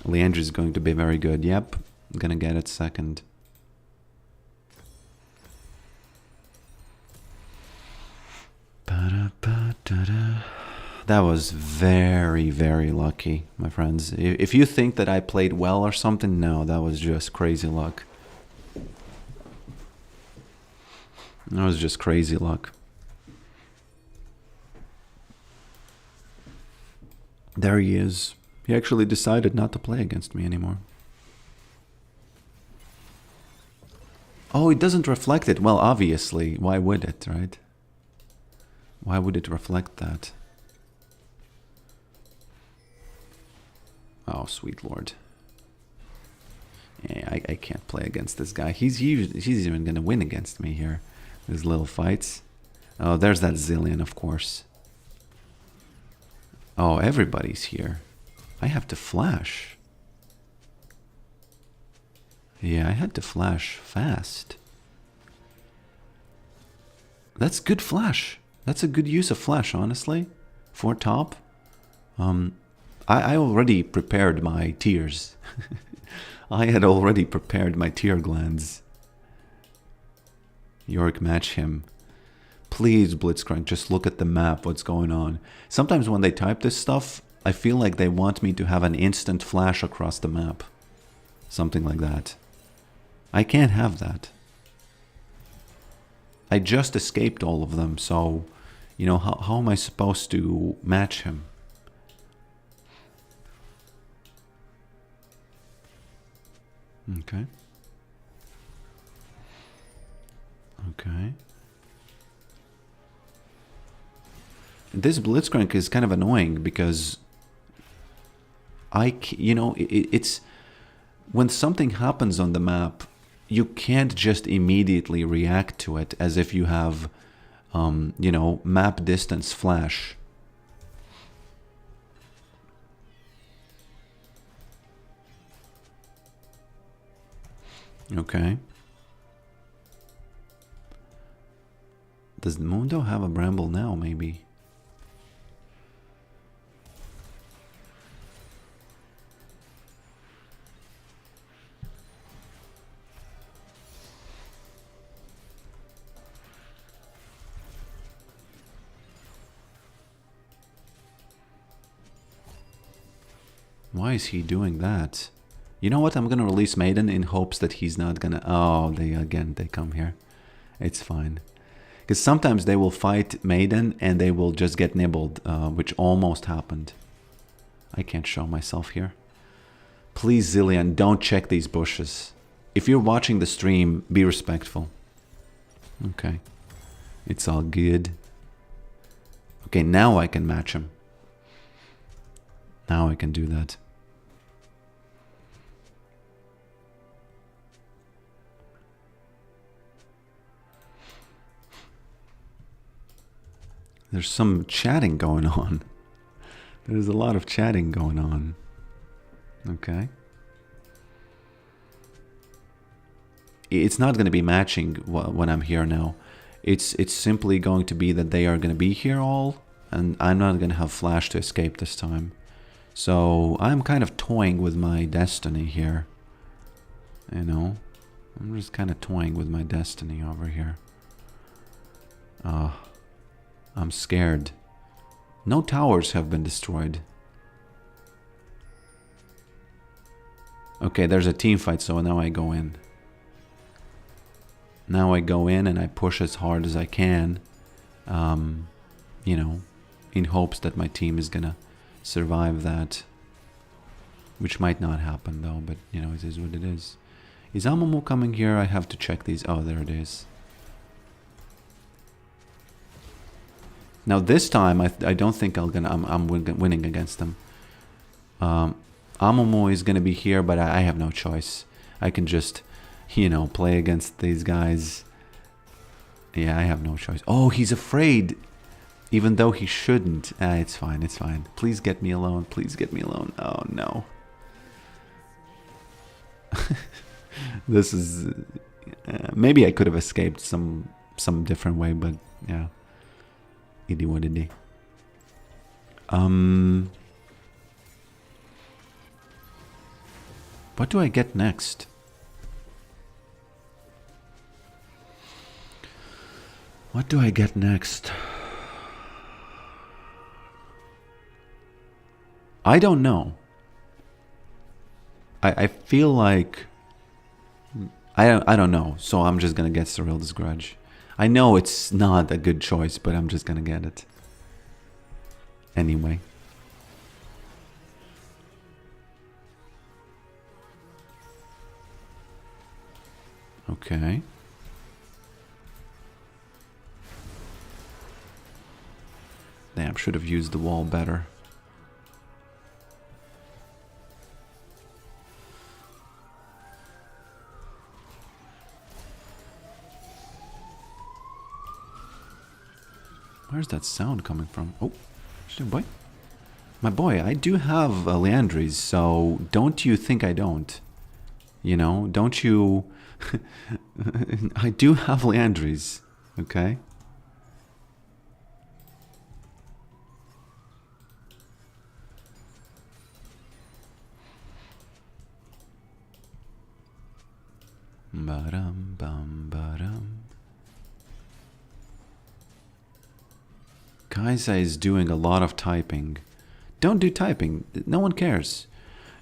Leandra's going to be very good. Yep, I'm gonna get it second. That was very, very lucky, my friends. If you think that I played well or something, no, that was just crazy luck. That was just crazy luck. There he is. He actually decided not to play against me anymore. Oh, it doesn't reflect it. Well, obviously. Why would it, right? Why would it reflect that? Oh, sweet lord. Yeah, I can't play against this guy. He's even gonna win against me here. These little fights. Oh, there's that Zillion, of course. Oh, everybody's here. I have to flash. Yeah, I had to flash fast. That's good flash. That's a good use of flash, honestly. For top. I already prepared my tears. I had already prepared my tear glands. Yorick, match him. Please, Blitzcrank, just look at the map, what's going on. Sometimes when they type this stuff, I feel like they want me to have an instant flash across the map. Something like that. I can't have that. I just escaped all of them, so, you know, how am I supposed to match him? Okay. Okay. This Blitzcrank is kind of annoying because it's when something happens on the map, you can't just immediately react to it as if you have, map distance flash. Okay. Does Mundo have a bramble now, maybe? Why is he doing that? You know what? I'm gonna release Maiden in hopes that he's not gonna... Oh, they come here. It's fine. Because sometimes they will fight Maiden and they will just get nibbled, which almost happened. I can't show myself here. Please, Zillion, don't check these bushes. If you're watching the stream, be respectful. Okay. It's all good. Okay, now I can match him. Now I can do that. There's some chatting going on. There's a lot of chatting going on. Okay. It's not going to be matching when I'm here now. It's simply going to be that they are going to be here all, and I'm not going to have flash to escape this time. So I'm kind of toying with my destiny here. You know? I'm just kind of toying with my destiny over here. I'm scared. No towers have been destroyed. Okay, there's a team fight, so now I go in. Now I go in and I push as hard as I can. In hopes that my team is gonna survive that. Which might not happen though, but it is what it is. Is Amumu coming here? I have to check these. Oh, there it is. Now this time, I don't think I'm winning against them. Amumu is gonna be here, but I have no choice. I can just, play against these guys. Yeah, I have no choice. Oh, he's afraid, even though he shouldn't. It's fine. It's fine. Please get me alone. Please get me alone. Oh no. This is maybe I could have escaped some different way, but yeah. What do I get next? What do I get next? I don't know. I feel like I don't know, so I'm just gonna get Cyril's Grudge. I know it's not a good choice, but I'm just gonna get it. Anyway. Okay. Damn, should have used the wall better. Where's that sound coming from? Oh, boy. My boy, I do have Leandries, so don't you think I don't? Don't you... I do have Leandries, okay? Ba-dum, bum, ba-dum. Kaisa is doing a lot of typing. Don't do typing. No one cares.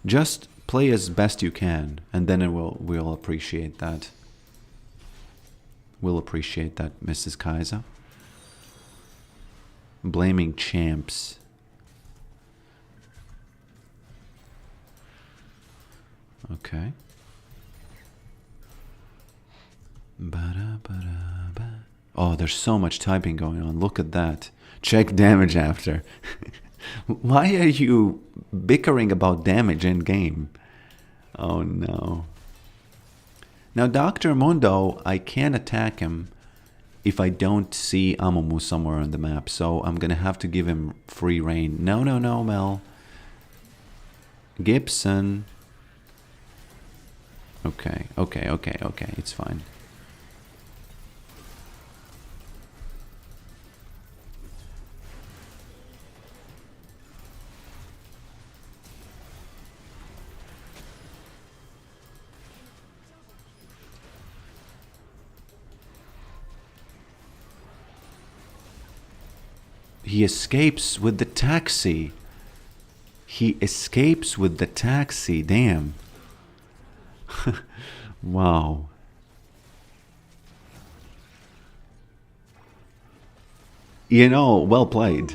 Just play as best you can, and then we'll appreciate that. We'll appreciate that, Mrs. Kaisa. Blaming champs. Okay. Oh, there's so much typing going on. Look at that. Check damage after. Why are you bickering about damage in game? Oh no. Now Dr. Mundo, I can't attack him if I don't see Amumu somewhere on the map. So I'm gonna have to give him free reign. No, no, no, Mel. Gibson. Okay, okay, okay, okay. It's fine. He escapes with the taxi. He escapes with the taxi. Damn. Wow. You know, well played.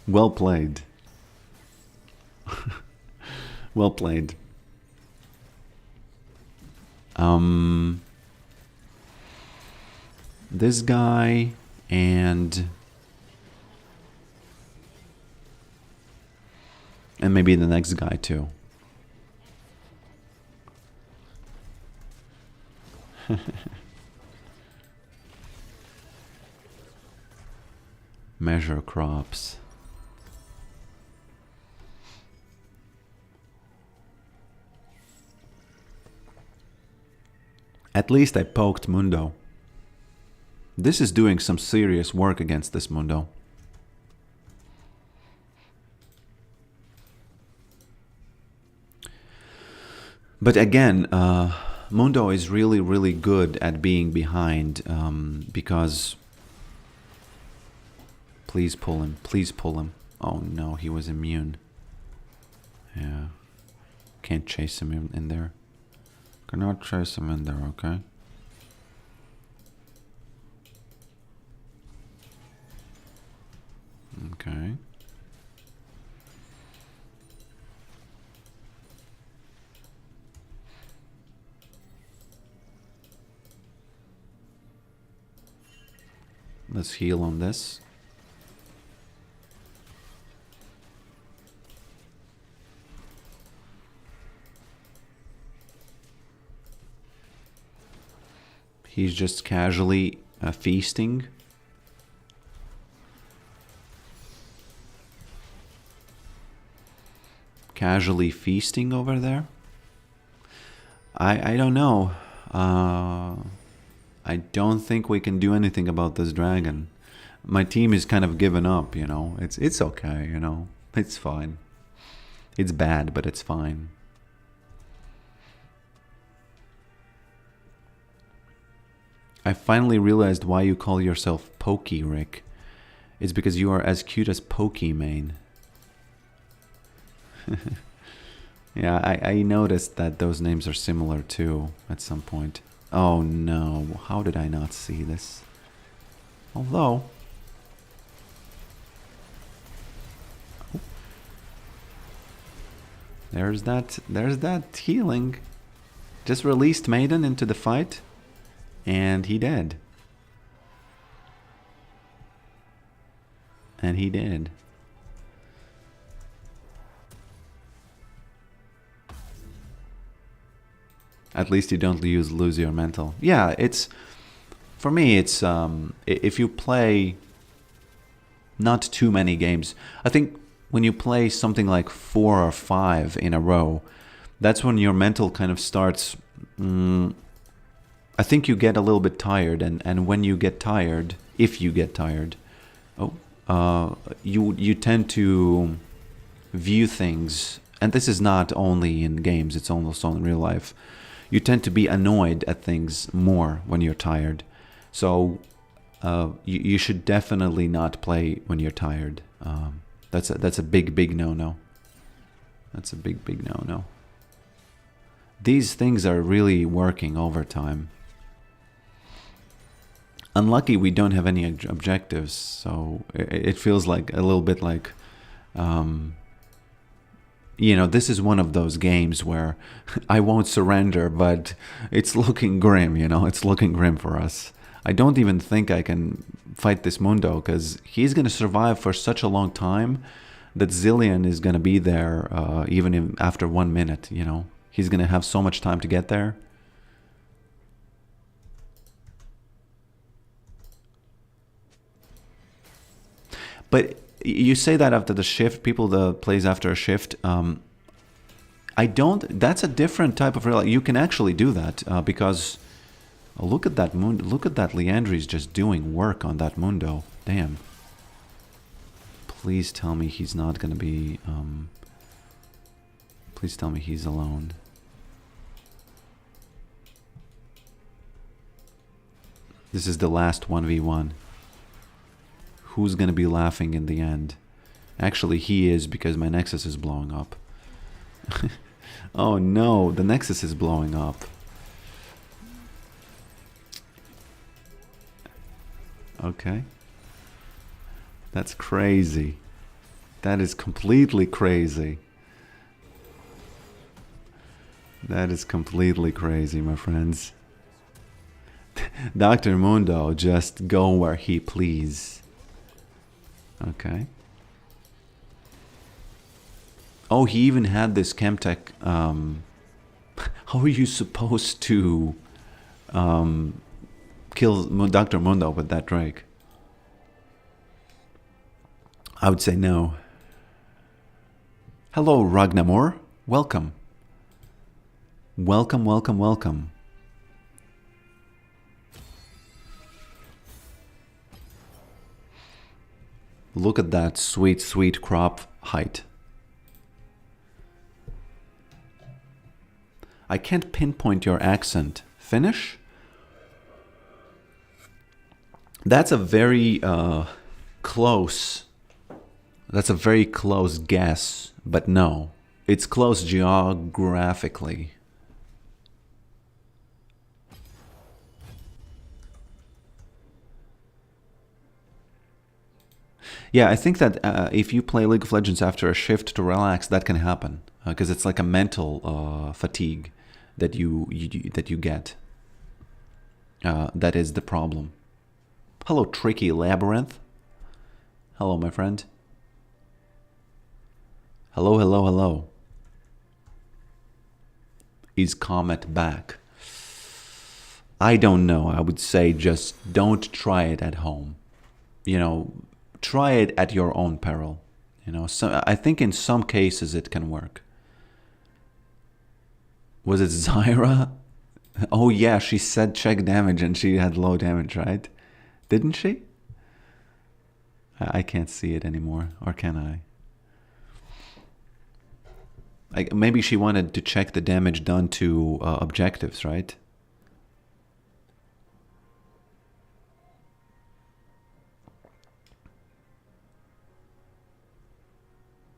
Well played. Well played. This guy and maybe the next guy too. Measure crops. At least I poked Mundo. This is doing some serious work against this Mundo. But again, Mundo is really, really good at being behind because... Please pull him. Please pull him. Oh no, he was immune. Yeah. Can't chase him in there. Cannot chase him in there, okay? Okay. Let's heal on this. He's just casually feasting. Casually feasting over there. I don't know. I don't think we can do anything about this dragon. My team is kind of given up, you know. It's okay, you know. It's fine. It's bad, but it's fine. I finally realized why you call yourself Pokey, Rick. It's because you are as cute as Pokemon. Yeah, I noticed that those names are similar too at some point. Oh no, how did I not see this? Although... Oh. There's that healing. Just released Maiden into the fight. And he did. And he did. At least you don't lose your mental. Yeah, it's... For me, it's... if you play not too many games... I think when you play something like 4 or 5 in a row, that's when your mental kind of starts... I think you get a little bit tired, and when you get tired, if you get tired, you tend to view things, and this is not only in games, it's also in real life. You tend to be annoyed at things more when you're tired. So you should definitely not play when you're tired. That's a big no-no. That's a big no-no. These things are really working overtime. Unlucky we don't have any objectives, so it feels like a little bit like, you know, this is one of those games where I won't surrender, but it's looking grim, you know, it's looking grim for us. I don't even think I can fight this Mundo, because he's going to survive for such a long time that Zillion is going to be there even after 1 minute, you know. He's going to have so much time to get there. But you say that after the shift, people that plays after a shift. I don't. That's a different type of real. You can actually do that because look at that Mundo. Look at that. Leandri's just doing work on that Mundo. Damn. Please tell me he's not gonna be. Please tell me he's alone. This is the last 1v1. Who's gonna be laughing in the end? Actually, he is, because my Nexus is blowing up. Oh no, the Nexus is blowing up. Okay. That's crazy. That is completely crazy. That is completely crazy, my friends. Dr. Mundo, just go where he please. Okay. Oh, he even had this Chemtech. How are you supposed to kill Dr. Mundo with that Drake? I would say no. Hello, Ragnamor. Welcome. Welcome, welcome, welcome. Look at that sweet, sweet crop height. I can't pinpoint your accent. Finnish? That's a very close. That's a very close guess, but no. It's close geographically. Yeah, I think that if you play League of Legends after a shift to relax, that can happen because it's like a mental fatigue that you get. That is the problem. Hello, Tricky Labyrinth. Hello, my friend. Hello, hello, hello. Is Comet back? I don't know. I would say just don't try it at home. You know, try it at your own peril. You know, so I think in some cases it can work. Was it Zyra? Oh yeah, she said check damage and she had low damage, right? Didn't she? I can't see it anymore, or can I? Maybe she wanted to check the damage done to objectives, right?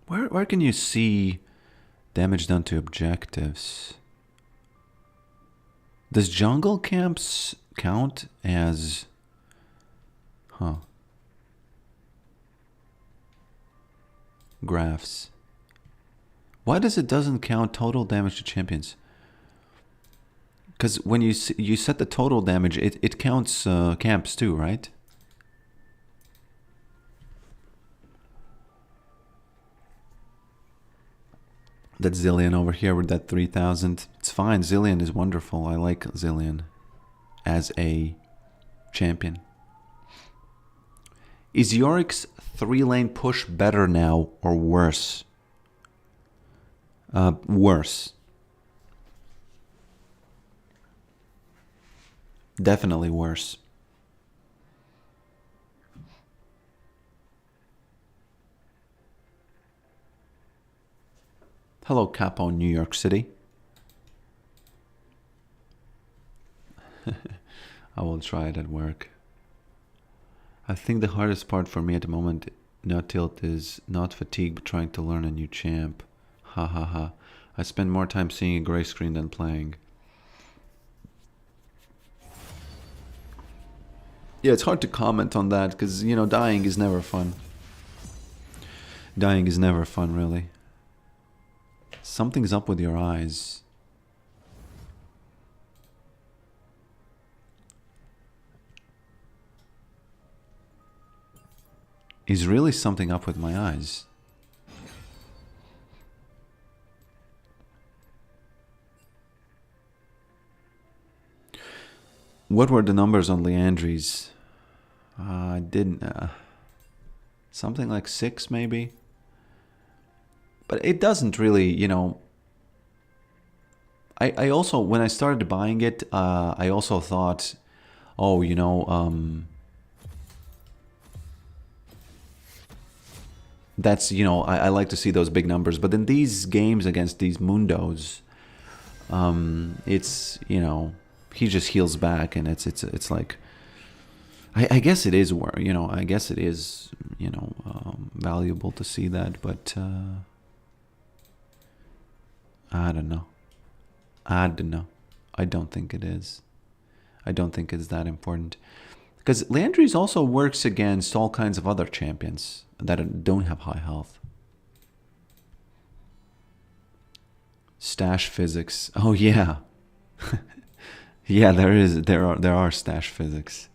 Where can you see damage done to objectives? Does jungle camps count as... Huh. Graphs. Why does it doesn't count total damage to champions? Because when you set the total damage, it counts camps too, right? That's Zillion over here with that 3000. It's fine. Zillion is wonderful. I like Zillion as a champion. Is Yorick's 3-lane push better now or worse? Worse. Definitely worse. Hello, Capo, New York City. I will try it at work. I think the hardest part for me at the moment, no tilt, is not fatigue, but trying to learn a new champ. Ha ha ha. I spend more time seeing a gray screen than playing. Yeah, it's hard to comment on that because, you know, dying is never fun. Dying is never fun, really. Something's up with your eyes. Is really something up with my eyes. What were the numbers on Leandri's? I didn't... something like 6 maybe? But it doesn't really, you know... I also, when I started buying it, I also thought, oh, you know, that's, you know, I like to see those big numbers. But in these games against these Mundos, it's, you know, he just heals back, and it's like, I guess it is, you know, I guess it is, you know, valuable to see that, but I don't know. I don't know. I don't think it is. I don't think it's that important. Because Leandri's also works against all kinds of other champions that don't have high health. Stash physics. Oh yeah. Yeah, there are stash physics.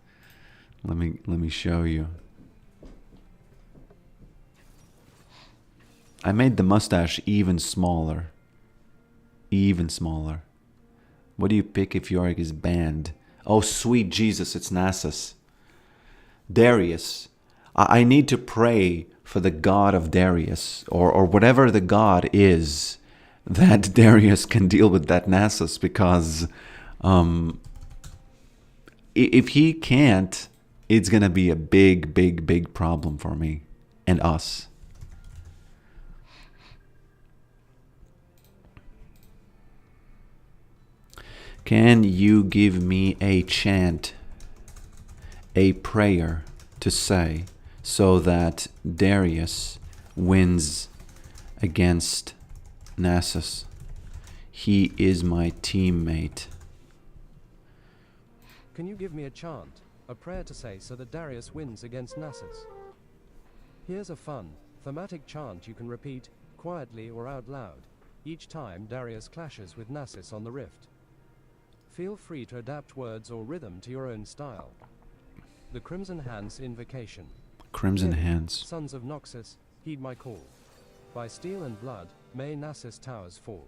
Let me show you. I made the mustache even smaller. Even smaller. What do you pick if Yorick is banned? Oh, sweet Jesus, it's Nasus. Darius. I need to pray for the god of Darius, or whatever the god is, that Darius can deal with that Nasus, because if he can't, it's gonna be a big problem for me and us. Can you give me a chant, a prayer to say, so that Darius wins against Nasus? He is my teammate. Can you give me a chant, a prayer to say, so that Darius wins against Nasus? Here's a fun, thematic chant you can repeat, quietly or out loud, each time Darius clashes with Nasus on the rift. Feel free to adapt words or rhythm to your own style. The Crimson Hands Invocation. Crimson Hands. Sons of Noxus, heed my call. By steel and blood, may Nasus towers fall.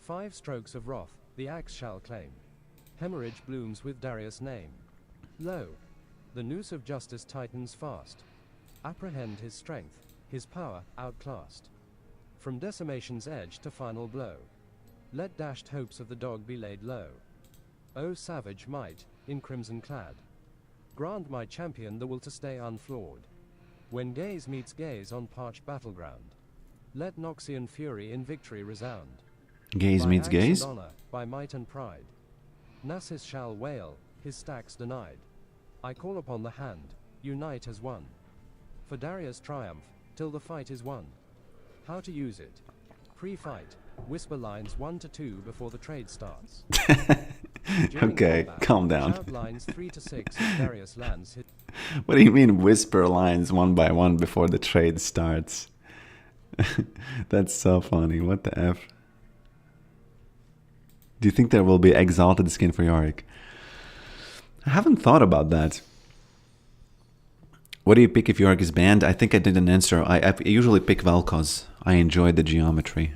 5 strokes of wrath, the axe shall claim. Hemorrhage blooms with Darius' name. Lo, the noose of justice tightens fast. Apprehend his strength, his power outclassed. From decimation's edge to final blow, let dashed hopes of the dog be laid low. O savage might, in crimson clad, grant my champion the will to stay unflawed. When gaze meets gaze on parched battleground, let Noxian fury in victory resound. Gaze By meets axe and gaze? honor, by might and pride, Nasus shall wail, his stacks denied. I call upon the hand, unite as one. For Darius' triumph, till the fight is won. How to use it? Pre-fight, whisper lines 1 to 2 before the trade starts. Okay, combat, calm down. shout lines 3 to 6 as Darius lands his... What do you mean whisper lines 1 by 1 before the trade starts? That's so funny. What the F? Do you think there will be exalted skin for Yorick? I haven't thought about that. What do you pick if Yorick is banned? I think I didn't answer. I usually pick Vel'Koz. I enjoy the geometry.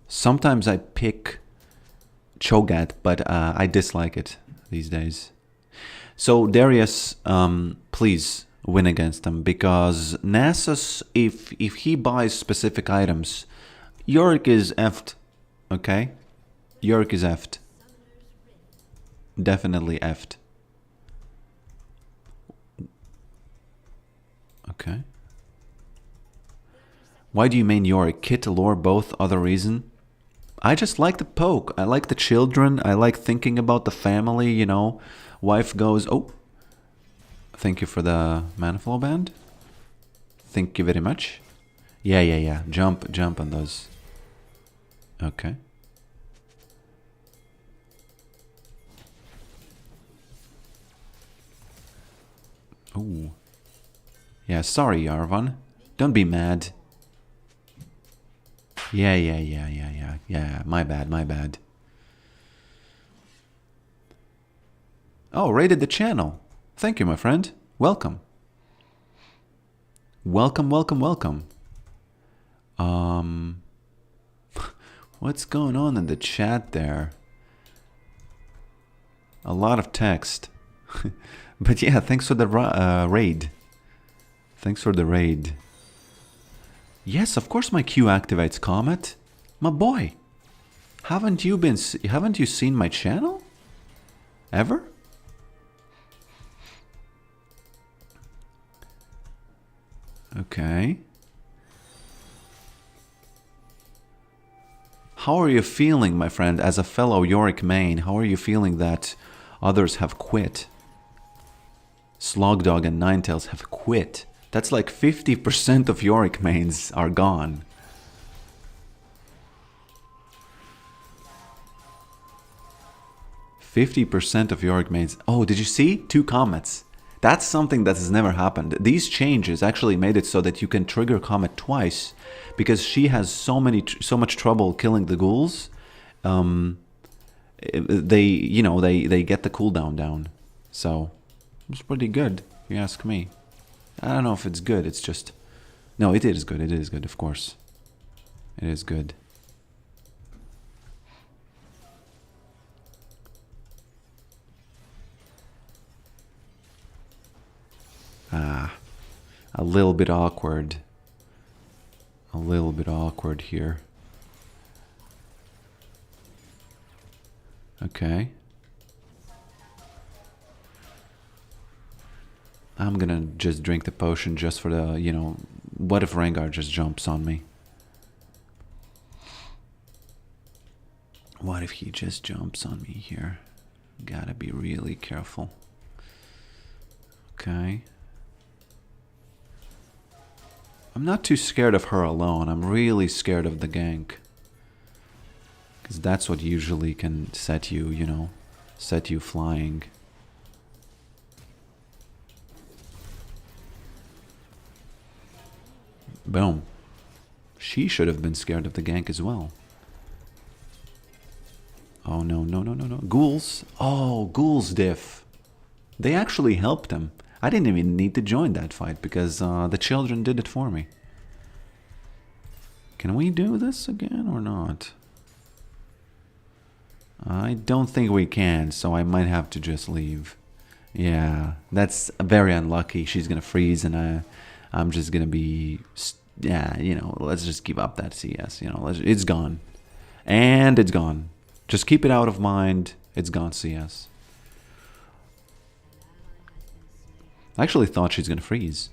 Sometimes I pick Cho'Gath, but I dislike it these days. So Darius, please win against him, because Nasus, if he buys specific items, Yorick is effed, okay? Yorick is effed. Definitely effed. Okay. Why do you main Yorick? Kit, lore, both, other reason? I just like the poke. I like the children. I like thinking about the family, you know. Wife goes, oh. Thank you for the Manflow band. Thank you very much. Yeah. Jump on those. Okay. Ooh. Yeah, sorry, Yarvan. Don't be mad. Yeah. My bad. Oh, raided the channel. Thank you, my friend. Welcome. Welcome, welcome, welcome. What's going on in the chat there? A lot of text. But yeah, thanks for the raid. Thanks for the raid. Yes, of course my Q activates, Comet. My boy. Haven't you seen my channel? Ever? Okay. How are you feeling, my friend, as a fellow Yorick main? How are you feeling that others have quit? Slogdog and Ninetales have quit. That's like 50% of Yorick mains are gone. %50 of Yorick mains. Oh, did you see? 2 comets. That's something that has never happened. These changes actually made it so that you can trigger Comet twice, because she has so much trouble killing the ghouls. They get the cooldown down. So it's pretty good, if you ask me. I don't know if it's good. It's just no. It is good. It is good. Of course, it is good. A little bit awkward. A little bit awkward here. Okay. I'm gonna just drink the potion just for the, what if Rengar just jumps on me? What if he just jumps on me here? Gotta be really careful. Okay. I'm not too scared of her alone. I'm really scared of the gank. Because that's what usually can set you, set you flying. Boom. She should have been scared of the gank as well. Oh, no, no, no, no, no. Ghouls. Oh, ghouls diff. They actually helped him. I didn't even need to join that fight because the children did it for me. Can we do this again or not? I don't think we can, so I might have to just leave. Yeah, that's very unlucky. She's gonna freeze and I'm just gonna be... Yeah, let's just give up that CS. It's gone. And it's gone. Just keep it out of mind. It's gone CS. I actually thought she's gonna freeze.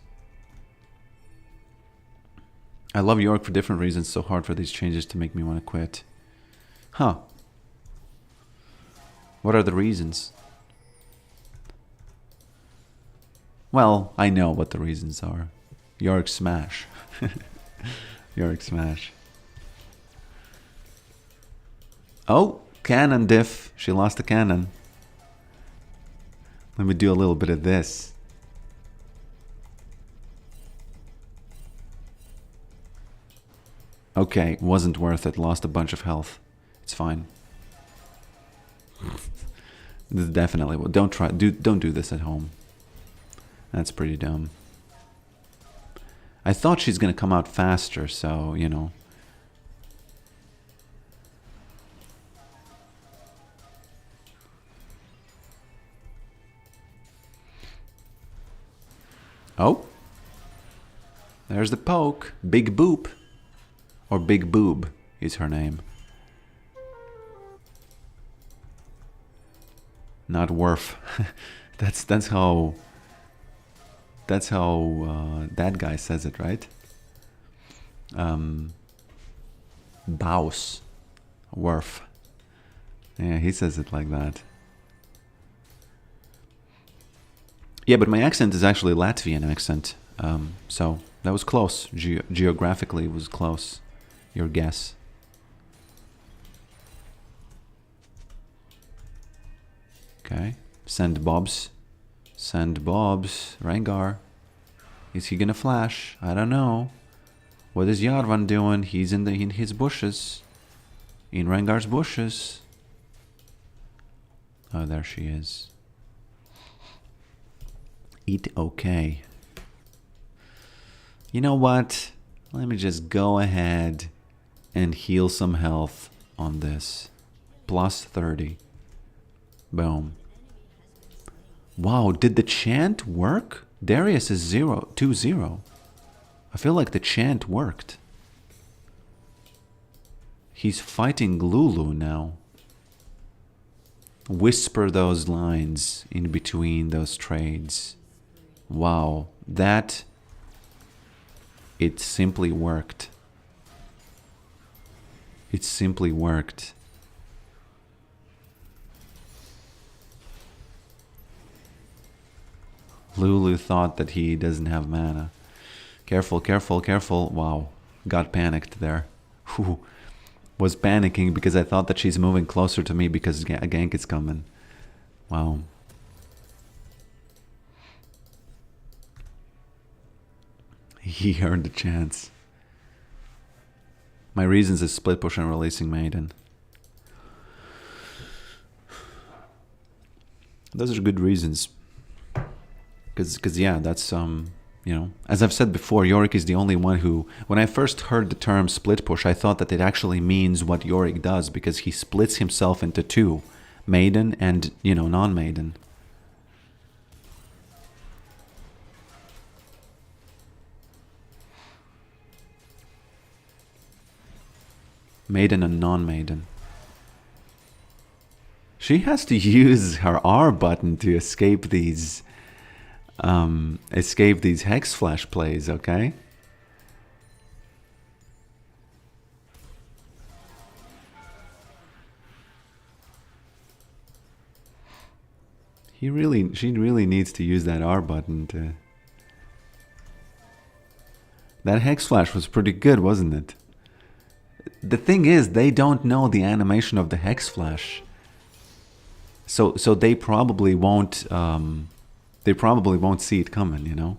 I love Yorick for different reasons. So hard for these changes to make me want to quit. Huh. What are the reasons? Well, I know what the reasons are. Yorick smash. Yorick smash. Oh, cannon diff. She lost the cannon. Let me do a little bit of this. Okay, wasn't worth it. Lost a bunch of health. It's fine. This definitely will. Don't do this at home. That's pretty dumb. I thought she's gonna come out faster, so Oh, there's the poke. Big Boop. Or Big Boob is her name. Not worth. that's how that guy says it, right? Baus. Worth. Yeah, he says it like that. Yeah, but my accent is actually Latvian accent. So that was close. Geographically, it was close. Your guess. Okay. Send Bobs. Send Bobs. Rengar. Is he gonna flash? I don't know. What is Yarvan doing? He's in his bushes. In Rengar's bushes. Oh, there she is. Eat okay. You know what? Let me just go ahead and heal some health on this. Plus 30. Boom. Wow, did the chant work? Darius is 2-0. I feel like the chant worked. He's fighting Lulu now. Whisper those lines in between those trades. Wow, that... It simply worked. It simply worked. Lulu thought that he doesn't have mana. Careful, careful, careful. Wow, got panicked there. Whew. Was panicking because I thought that she's moving closer to me because a gank is coming. Wow. He earned a chance. My reasons is split push and releasing Maiden. Those are good reasons. Because yeah, that's, you know, as I've said before, Yorick is the only one who, when I first heard the term split push, I thought that it actually means what Yorick does, because he splits himself into two, Maiden and, you know, non-Maiden. Maiden and non-Maiden. She has to use her R button to escape these Hexflash plays, okay? She really needs to use that R button to... That Hexflash was pretty good, wasn't it? The thing is, they don't know the animation of the Hexflash. So they probably won't see it coming, you know?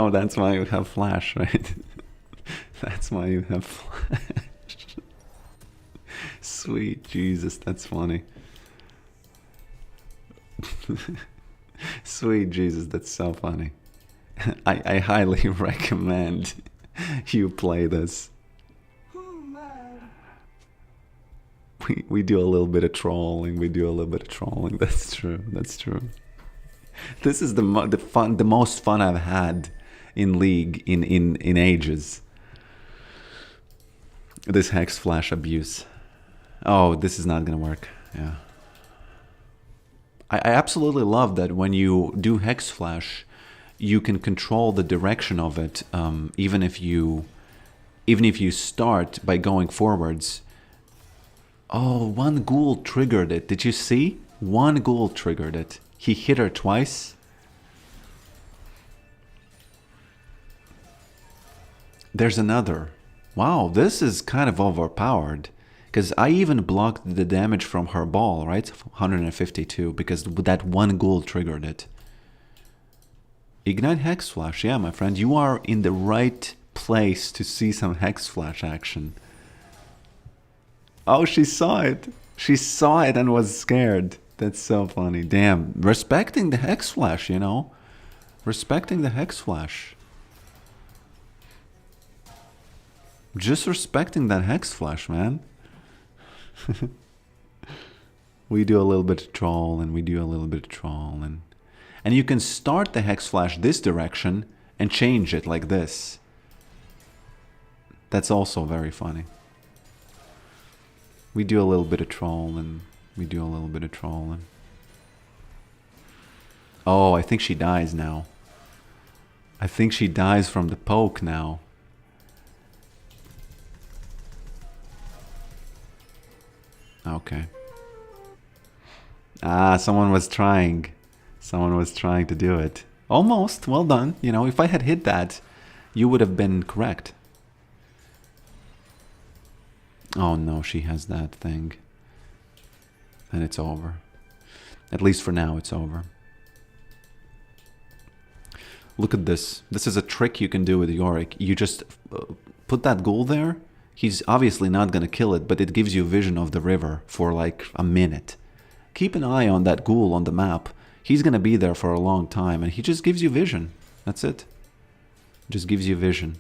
That's why you have Flash, right? That's why you have Flash. Sweet Jesus, that's funny. Sweet Jesus, that's so funny. I highly recommend you play this. We do a little bit of trolling. That's true. That's true. This is the most fun I've had in League in ages. This Hexflash abuse. Oh, this is not gonna work. Yeah. I absolutely love that when you do Hexflash, you can control the direction of it, even if you start by going forwards. Oh, one ghoul triggered it. Did you see? One ghoul triggered it. He hit her twice. There's another. Wow, this is kind of overpowered. Because I even blocked the damage from her ball, right? 152, because that one ghoul triggered it. Ignite Hexflash. Yeah, my friend, you are in the right place to see some Hexflash action. Oh, she saw it. She saw it and was scared. That's so funny. Damn. Respecting the Hexflash, you know? Respecting the Hexflash. Just respecting that Hexflash, man. We do a little bit of troll and we do a little bit of troll. And you can start the Hexflash this direction and change it like this. That's also very funny. We do a little bit of troll and we do a little bit of troll. And... oh, I think she dies now. I think she dies from the poke now. Okay. Ah, someone was trying. Someone was trying to do it. Almost. Well done. You know, if I had hit that, you would have been correct. Oh no, she has that thing. And it's over. At least for now, it's over. Look at this. This is a trick you can do with Yorick. You just put that ghoul there. He's obviously not going to kill it, but it gives you vision of the river for like a minute. Keep an eye on that ghoul on the map. He's going to be there for a long time, and he just gives you vision. That's it. Just gives you vision.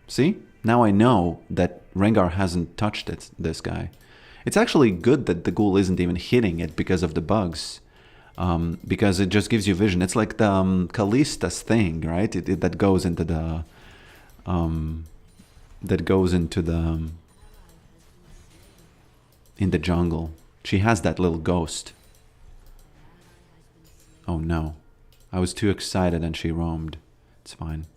See? Now I know that Rengar hasn't touched it, this guy. It's actually good that the ghoul isn't even hitting it because of the bugs. Because it just gives you vision. It's like the Kallista's thing, right? That goes into the... that goes into the... in the jungle. She has that little ghost. Oh no. I was too excited and she roamed. It's fine.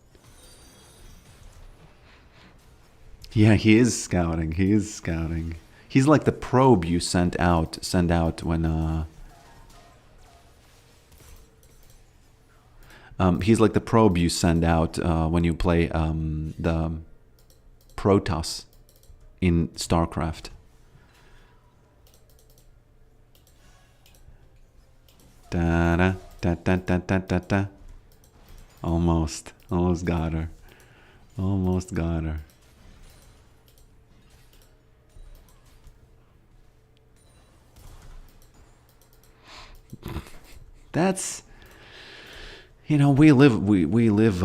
Yeah, he is scouting. He is scouting. He's like the probe you send out when he's like the probe you send out when you play the Protoss in StarCraft. Da da da da da da da da. Almost got her. Almost got her. That's, you know, we live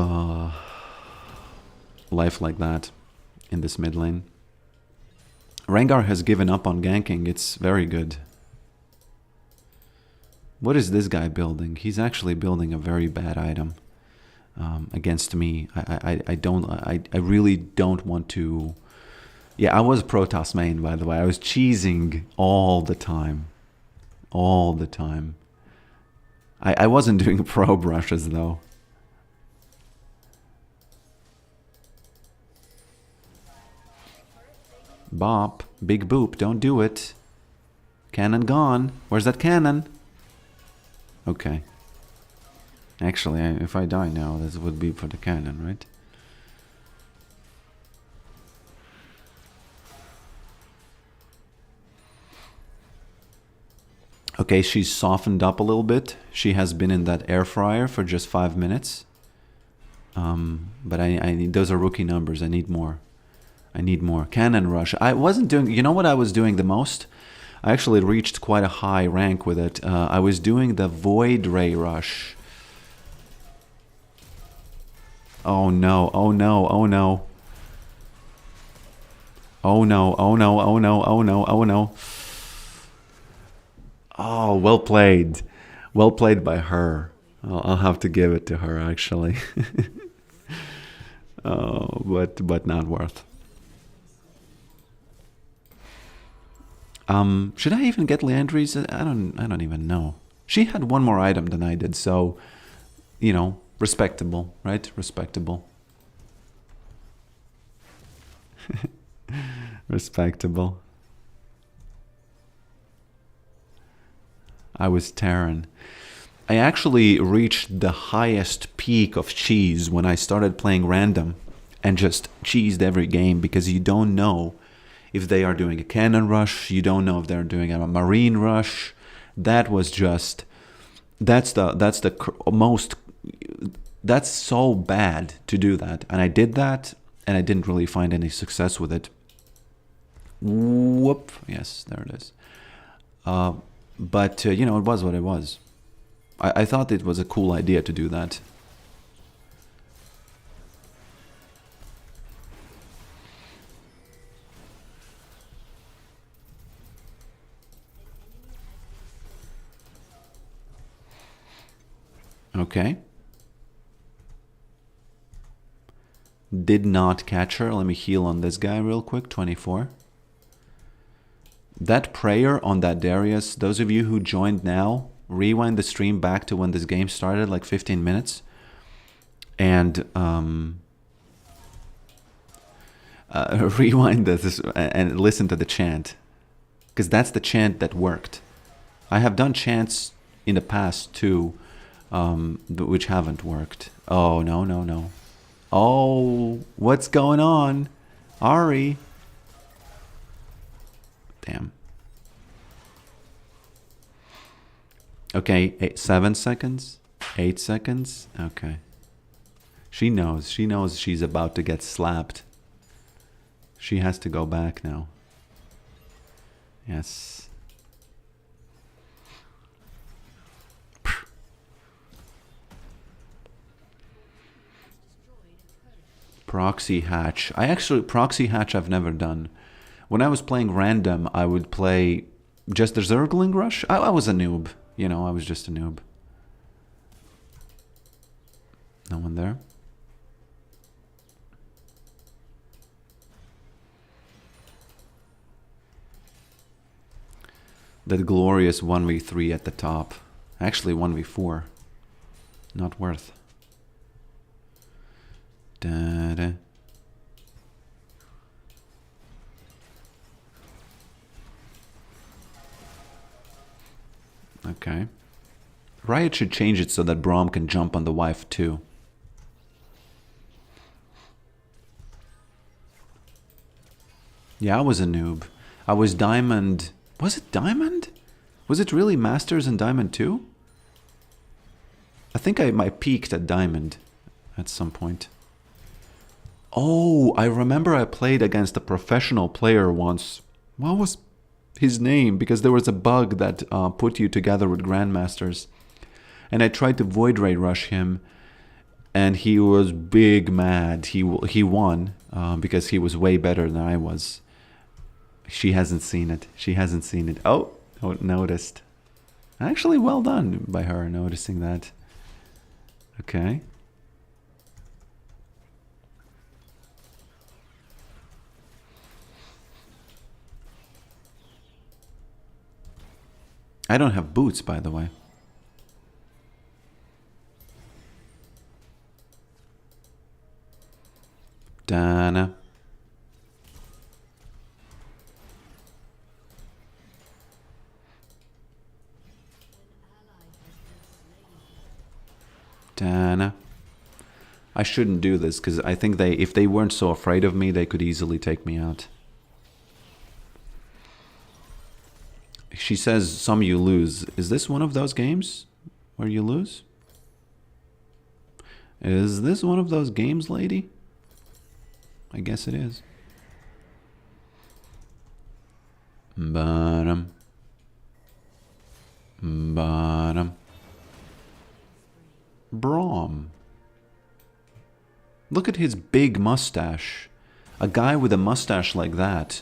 life like that in this mid lane. Rengar has given up on ganking. It's very good. What is this guy building? He's actually building a very bad item against me. I really don't want to. Yeah, I was Protoss main, by the way. I was cheesing all the time. All the time. I wasn't doing probe rushes though. Bop. Big boop. Don't do it. Cannon gone. Where's that cannon? Okay. Actually, if I die now, this would be for the cannon, right? Okay, she's softened up a little bit. She has been in that air fryer for just 5 minutes. But I need, those are rookie numbers. I need more. I need more. Cannon rush. I wasn't doing, you know what I was doing the most? I actually reached quite a high rank with it. I was doing the void ray rush. Oh no, oh no, oh no. Oh no, oh no, oh no, oh no, oh no. Oh, well played. Well played by her. I'll have to give it to her, actually. Oh, but not worth. Should I even get Leandri's? I don't even know. She had one more item than I did, so, you know, respectable, right? Respectable. Respectable. I was Terran. I actually reached the highest peak of cheese when I started playing random and just cheesed every game, because you don't know if they are doing a cannon rush, you don't know if they're doing a marine rush. That was just, that's so bad to do that. And I did that and I didn't really find any success with it. Whoop. Yes, there it is. But, you know, it was what it was. I thought it was a cool idea to do that. Okay. Did not catch her. Let me heal on this guy real quick. 24. That prayer on that Darius, those of you who joined now, rewind the stream back to when this game started, like 15 minutes. And rewind this and listen to the chant. Because that's the chant that worked. I have done chants in the past too, which haven't worked. Oh, no, no, no. Oh, what's going on? Ari. Damn. Okay, 7 seconds? 8 seconds? Okay. She knows. She knows she's about to get slapped. She has to go back now. Yes. Proxy hatch. Proxy hatch I've never done. When I was playing random, I would play just the Zergling Rush. I was a noob. You know, I was just a noob. No one there? That glorious 1v3 at the top. Actually 1v4. Not worth. Da-da. Okay. Riot should change it so that Braum can jump on the wife too. Yeah, I was a noob. I was Diamond... Was it Diamond? Was it really Masters and Diamond 2? I think I peaked at Diamond at some point. Oh, I remember I played against a professional player once. What was his name? Because there was a bug that put you together with Grandmasters. And I tried to Void Ray rush him. And he was big mad. He won because he was way better than I was. She hasn't seen it. She hasn't seen it. Oh, noticed. Actually, well done by her noticing that. Okay. I don't have boots, by the way. Dana. Dana. I shouldn't do this because I think if they weren't so afraid of me, they could easily take me out. She says some you lose. Is this one of those games where you lose? Is this one of those games, lady? I guess it is. Bottom. Bottom. Braum. Look at his big mustache. A guy with a mustache like that.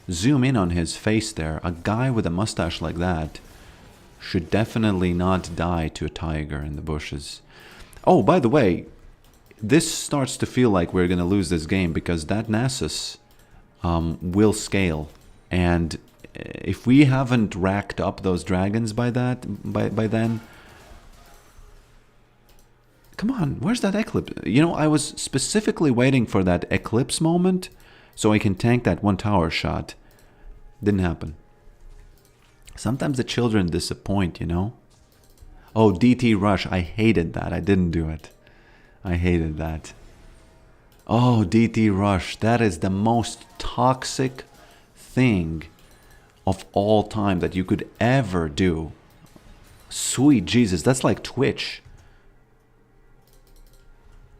Zoom in on his face there. A guy with a mustache like that should definitely not die to a tiger in the bushes. Oh, by the way, this starts to feel like we're going to lose this game because that Nasus will scale. And if we haven't racked up those dragons by then... Come on, where's that Eclipse? You know, I was specifically waiting for that Eclipse moment so I can tank that one tower shot. Didn't happen. Sometimes the children disappoint, you know? Oh, DT Rush, I hated that. I didn't do it. I hated that. Oh, DT Rush, that is the most toxic thing of all time that you could ever do. Sweet Jesus, that's like Twitch.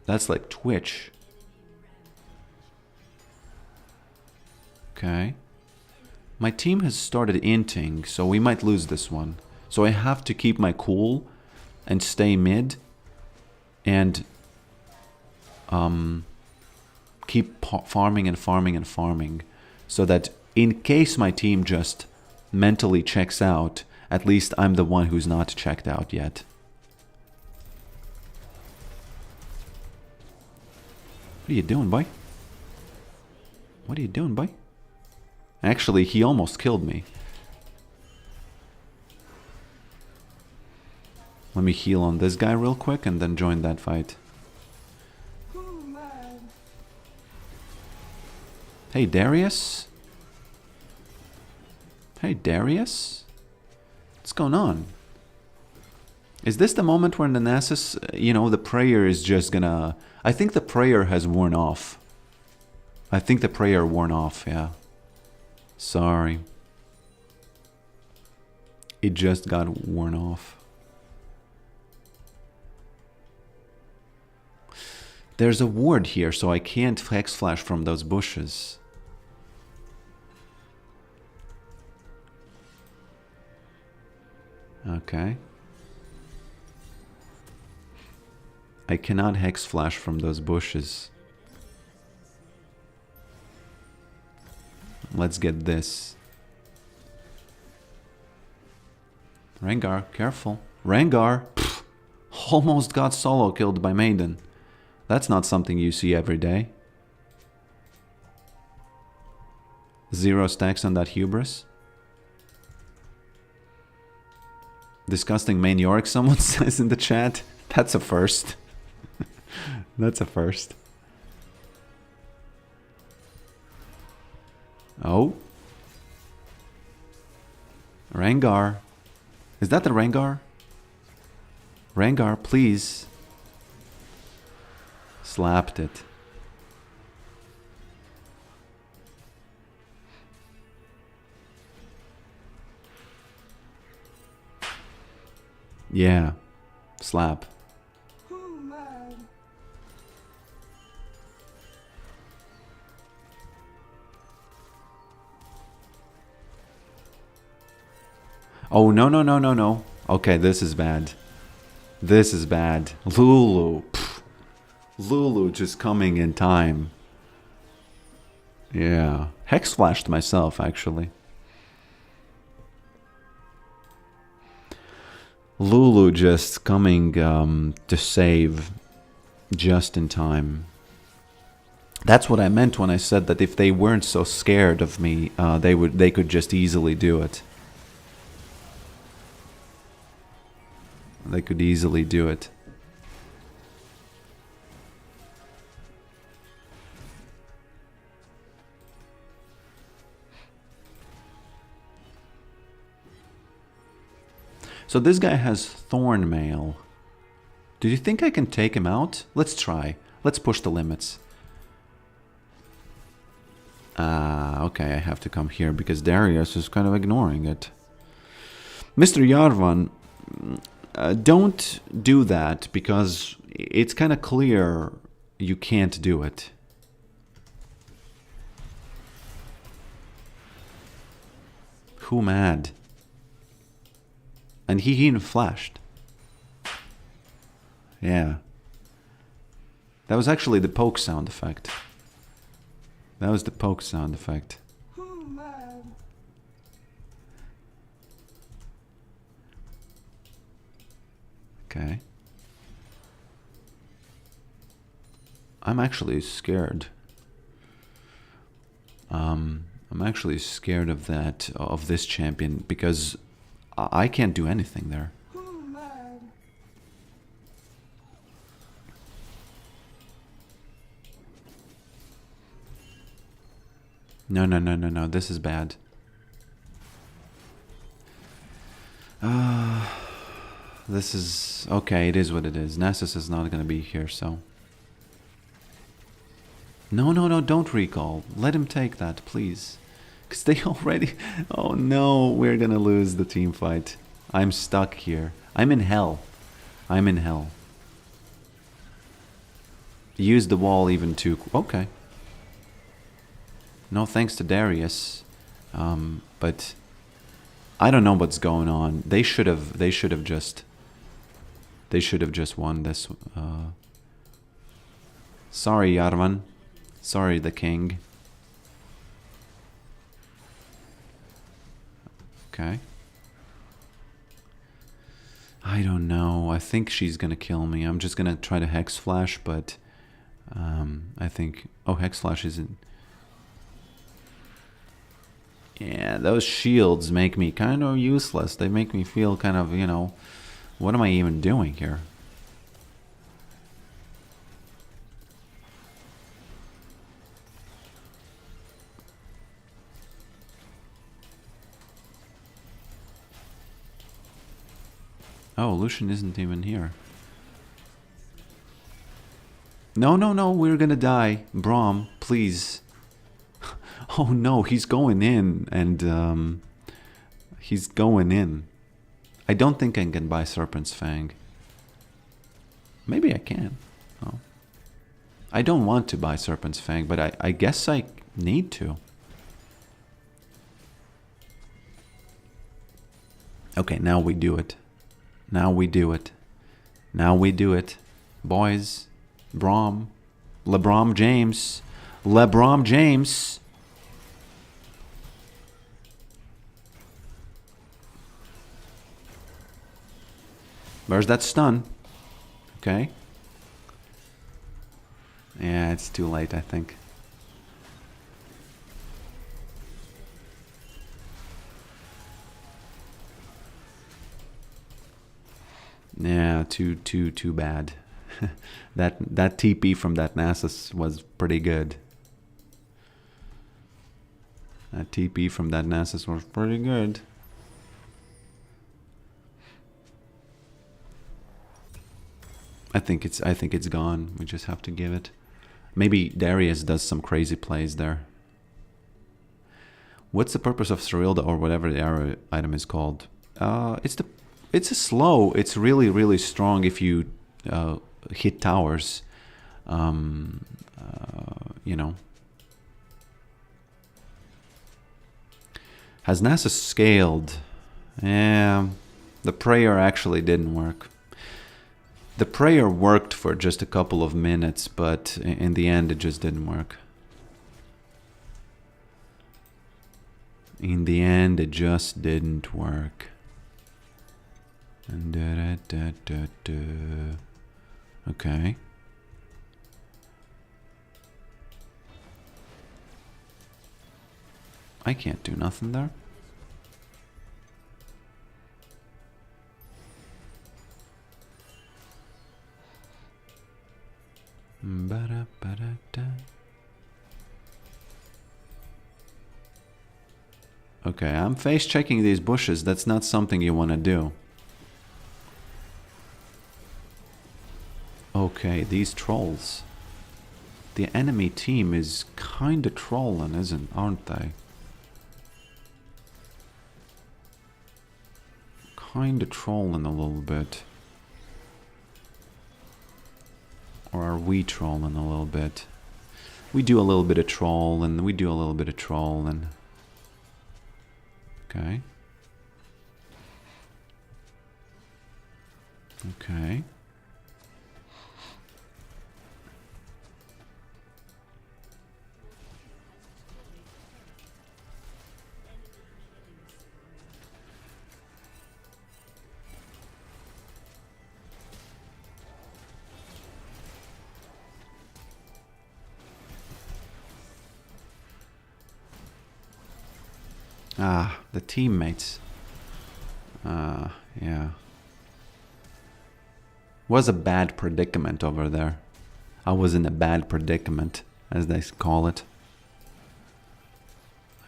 That's like Twitch. Okay. My team has started inting, so we might lose this one. So I have to keep my cool and stay mid. And keep farming and farming and farming. So that in case my team just mentally checks out, at least I'm the one who's not checked out yet. What are you doing, boy? What are you doing, boy? Actually, he almost killed me. Let me heal on this guy real quick and then join that fight. Hey, Darius? Hey, Darius? What's going on? Is this the moment when the Nasus, you know, the prayer is just gonna... I think the prayer has worn off. I think the prayer worn off, yeah. Sorry. It just got worn off. There's a ward here, so I can't Hexflash from those bushes. Okay. I cannot Hexflash from those bushes. Let's get this. Rengar, careful. Rengar! Pfft, almost got solo killed by Maiden. That's not something you see every day. 0 stacks on that hubris. Disgusting main Yorick, someone says in the chat. That's a first. That's a first. Oh. Rengar. Is that the Rengar? Rengar, please. Slapped it. Yeah. Slap. Oh, no, no, no, no, no. Okay, this is bad. This is bad. Lulu. Pfft. Lulu just coming in time. Yeah. Hexflashed myself, actually. Lulu just coming to save just in time. That's what I meant when I said that if they weren't so scared of me, they could just easily do it. They could easily do it. So this guy has Thorn Mail. Do you think I can take him out? Let's try. Let's push the limits. Okay, I have to come here because Darius is kind of ignoring it. Mr. Yarvan, don't do that because it's kind of clear you can't do it. Who mad? And he even flashed. Yeah. That was actually the poke sound effect. That was the poke sound effect. Okay. I'm actually scared. I'm actually scared of that, of this champion, because I can't do anything there. No, no, no, no, no. This is bad. This is... Okay, it is what it is. Nessus is not going to be here, so... No, no, no, don't recall. Let him take that, please. Because they already... Oh no, we're going to lose the team fight. I'm stuck here. I'm in hell. I'm in hell. Use the wall even too... Okay. No thanks to Darius. But... I don't know what's going on. They should have just won this. Sorry, Yarvan. Sorry, the king. Okay. I don't know. I think she's gonna kill me. I'm just gonna try to Hexflash, but I think... Oh, Hexflash isn't... Yeah, those shields make me kind of useless. They make me feel kind of, you know, what am I even doing here? Oh, Lucian isn't even here. No, no, no, we're gonna die. Braum, please. Oh no, he's going in, and he's going in. I don't think I can buy Serpent's Fang. Maybe I can. Oh. I don't want to buy Serpent's Fang, but I guess I need to. Okay, now we do it. Now we do it. Now we do it. Boys. LeBron James. LeBron James. Where's that stun? Okay. Yeah, it's too late, I think. Yeah, too bad. that TP from that Nasus was pretty good. That TP from that Nasus was pretty good. I think it's gone. We just have to give it. Maybe Darius does some crazy plays there. What's the purpose of Sterilda or whatever the arrow item is called? It's a slow. It's really strong if you hit towers. You know. Has Nasus scaled? Yeah, the prayer actually didn't work. The prayer worked for just a couple of minutes, but in the end it just didn't work. In the end it just didn't work. Okay. I can't do nothing there. Okay, I'm face checking these bushes. That's not something you want to do. Okay, these trolls. The enemy team is kinda trolling, aren't they? Kinda trolling a little bit. Or are we trolling a little bit? We do a little bit of trolling, we do a little bit of trolling. Okay. Okay. Ah, the teammates. Yeah. Was a bad predicament over there. I was in a bad predicament, as they call it.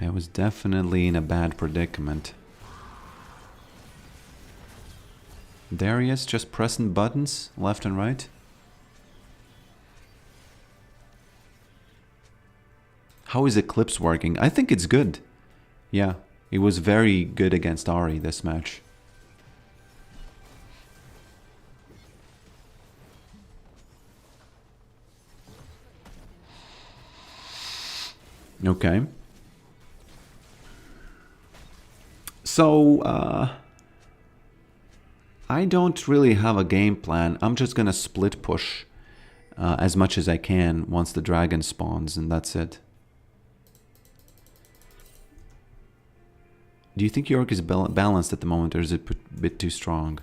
I was definitely in a bad predicament. Darius just pressing buttons left and right. How is Eclipse working? I think it's good. Yeah, it was very good against Ahri this match. Okay. So, I don't really have a game plan. I'm just gonna split push as much as I can once the dragon spawns, and that's it. Do you think Yorick is balanced at the moment, or is it a bit too strong?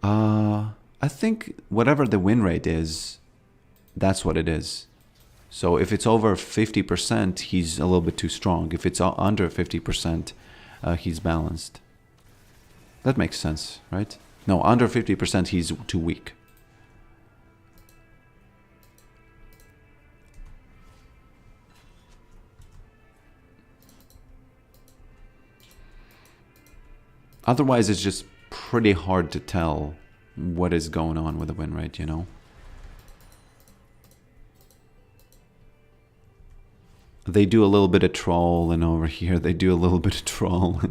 I think whatever the win rate is, that's what it is. So if it's over 50%, he's a little bit too strong. If it's under 50%, he's balanced. That makes sense, right? No, under 50%, he's too weak. Otherwise, it's just pretty hard to tell what is going on with the win rate, you know? They do a little bit of troll, and over here they do a little bit of troll.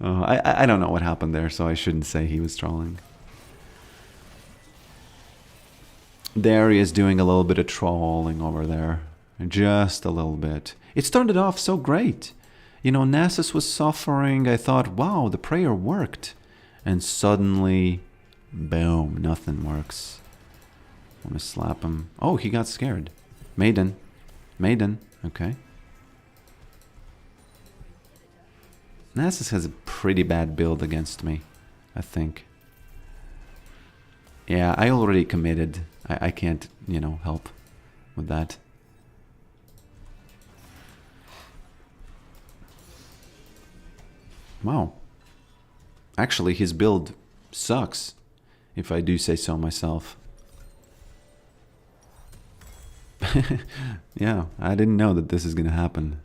I don't know what happened there, so I shouldn't say he was trolling. Darius doing a little bit of trolling over there. Just a little bit. It started off so great. You know, Nasus was suffering. I thought, wow, the prayer worked. And suddenly, boom, nothing works. I want to slap him. Oh, he got scared. Maiden. Maiden. Okay. Nasus has a pretty bad build against me, I think. Yeah, I already committed. I can't, you know, help with that. Wow. Actually, his build sucks, if I do say so myself. Yeah, I didn't know that this is gonna happen.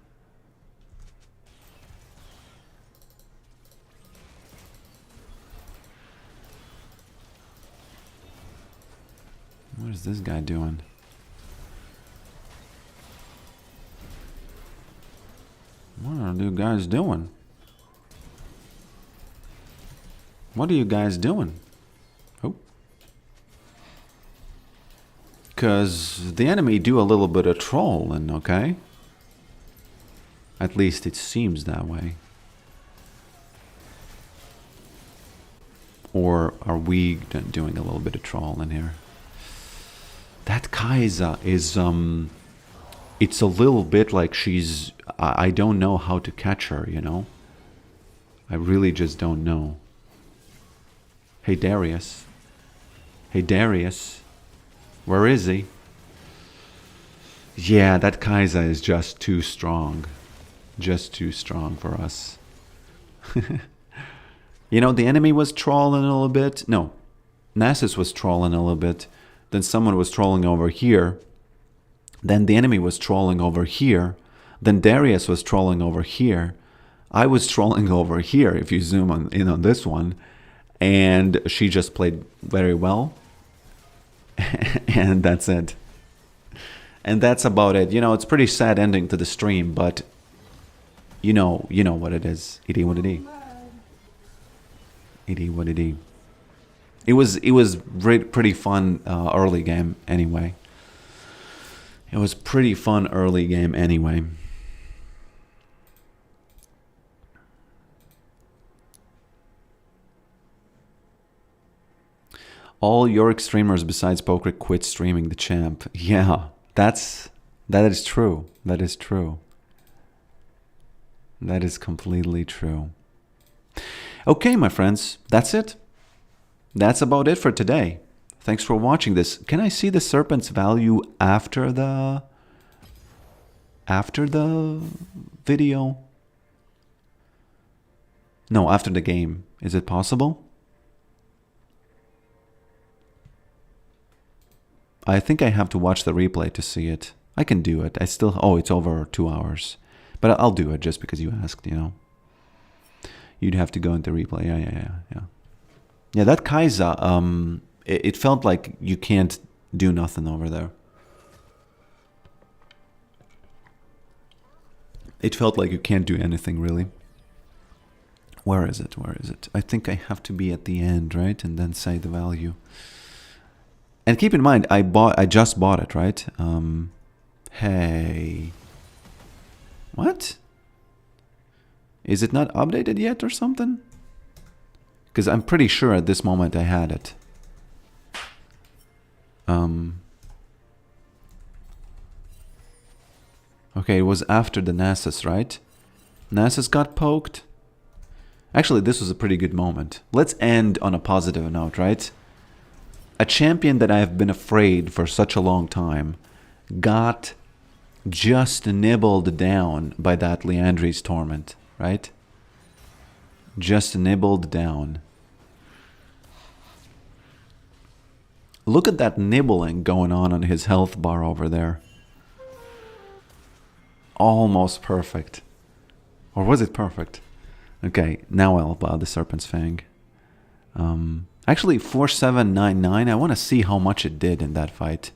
What is this guy doing? What are you guys doing? What are you guys doing? Oh. Because the enemy do a little bit of trolling, okay? At least it seems that way. Or are we doing a little bit of trolling here? That Kaiser is, it's a little bit like she's, I don't know how to catch her, you know? I really just don't know. Hey, Darius. Hey, Darius. Where is he? Yeah, that Kaiser is just too strong. Just too strong for us. You know, the enemy was trolling a little bit. No, Nasus was trolling a little bit. Then someone was trolling over here. Then the enemy was trolling over here. Then Darius was trolling over here. I was trolling over here, if you zoom in on this one. And she just played very well. And that's it. And that's about it. You know, it's pretty sad ending to the stream, but you know what it is. It is what it is. It is what it is. It was pretty fun early game anyway. It was pretty fun early game anyway. All Yorick streamers besides Poker quit streaming the champ. Yeah, that is true. That is true. That is completely true. Okay, my friends, that's it. That's about it for today. Thanks for watching this. Can I see the serpent's value after the video? No, after the game. Is it possible? I think I have to watch the replay to see it. I can do it. Oh, it's over 2 hours. But I'll do it just because you asked, you know. You'd have to go into replay. Yeah. Yeah, that Kaiser, it felt like you can't do nothing over there. It felt like you can't do anything, really. Where is it? Where is it? I think I have to be at the end, right? And then say the value. And keep in mind, I just bought it, right? Hey. What? Is it not updated yet or something? Because I'm pretty sure at this moment I had it. Okay, it was after the Nasus, right? Nasus got poked. Actually, this was a pretty good moment. Let's end on a positive note, right? A champion that I have been afraid for such a long time got just nibbled down by that Leandri's Torment, right? Just nibbled down. Look at that nibbling going on his health bar over there. Almost perfect. Or was it perfect? Okay, now I'll buy the Serpent's Fang. Actually, 4799, I want to see how much it did in that fight.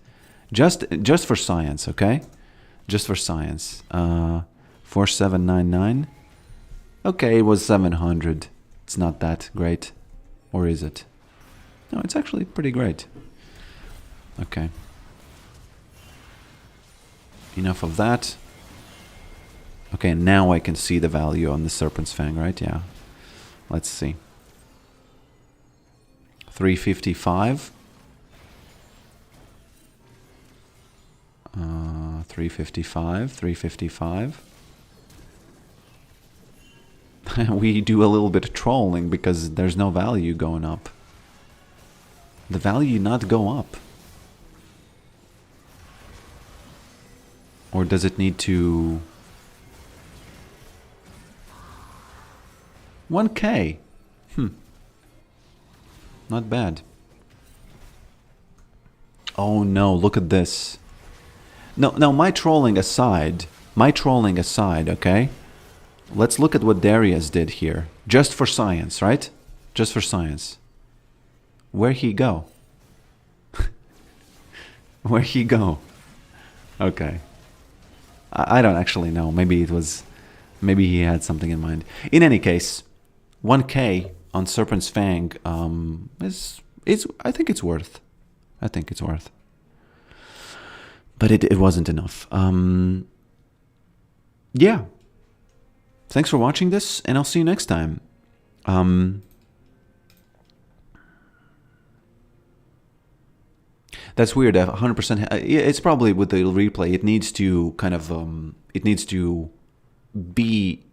Just for science, okay? Just for science. 4799. Okay, it was 700. It's not that great. Or is it? No, it's actually pretty great. Okay. Enough of that. Okay, now I can see the value on the Serpent's Fang, right? Yeah. Let's see. 355. 355. 355. We do a little bit of trolling because there's no value going up. The value not go up. Or does it need to... 1K. Not bad. Oh no, look at this. No, my trolling aside, okay? Let's look at what Darius did here. Just for science, right? Just for science. Where'd he go? Where'd he go? Okay. I don't actually know. Maybe he had something in mind. In any case, 1K on Serpent's Fang is I think it's worth. I think it's worth. But it wasn't enough. Yeah. Thanks for watching this, and I'll see you next time. That's weird. 100%. It's probably with the replay. It needs to kind of. It needs to be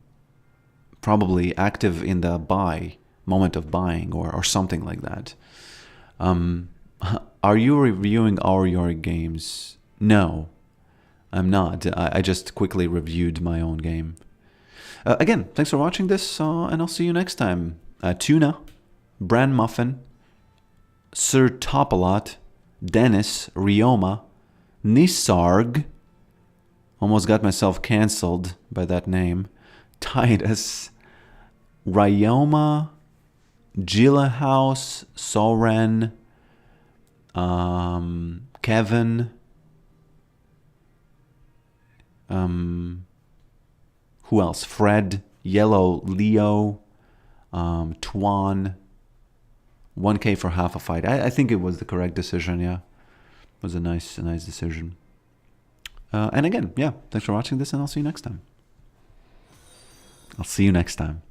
probably active in the buy moment of buying or something like that. Are you reviewing our Yorick games? No, I'm not. I just quickly reviewed my own game. Again, thanks for watching this, and I'll see you next time. Tuna, Bran Muffin, Sir Topalot, Dennis, Rioma, Nisarg, almost got myself cancelled by that name, Titus, Ryoma, Gila House, Soren, Kevin, who else? Fred, Yellow, Leo, Twan. 1K for half a fight. I think it was the correct decision. Yeah, it was a nice decision. And again, yeah, thanks for watching this, and I'll see you next time.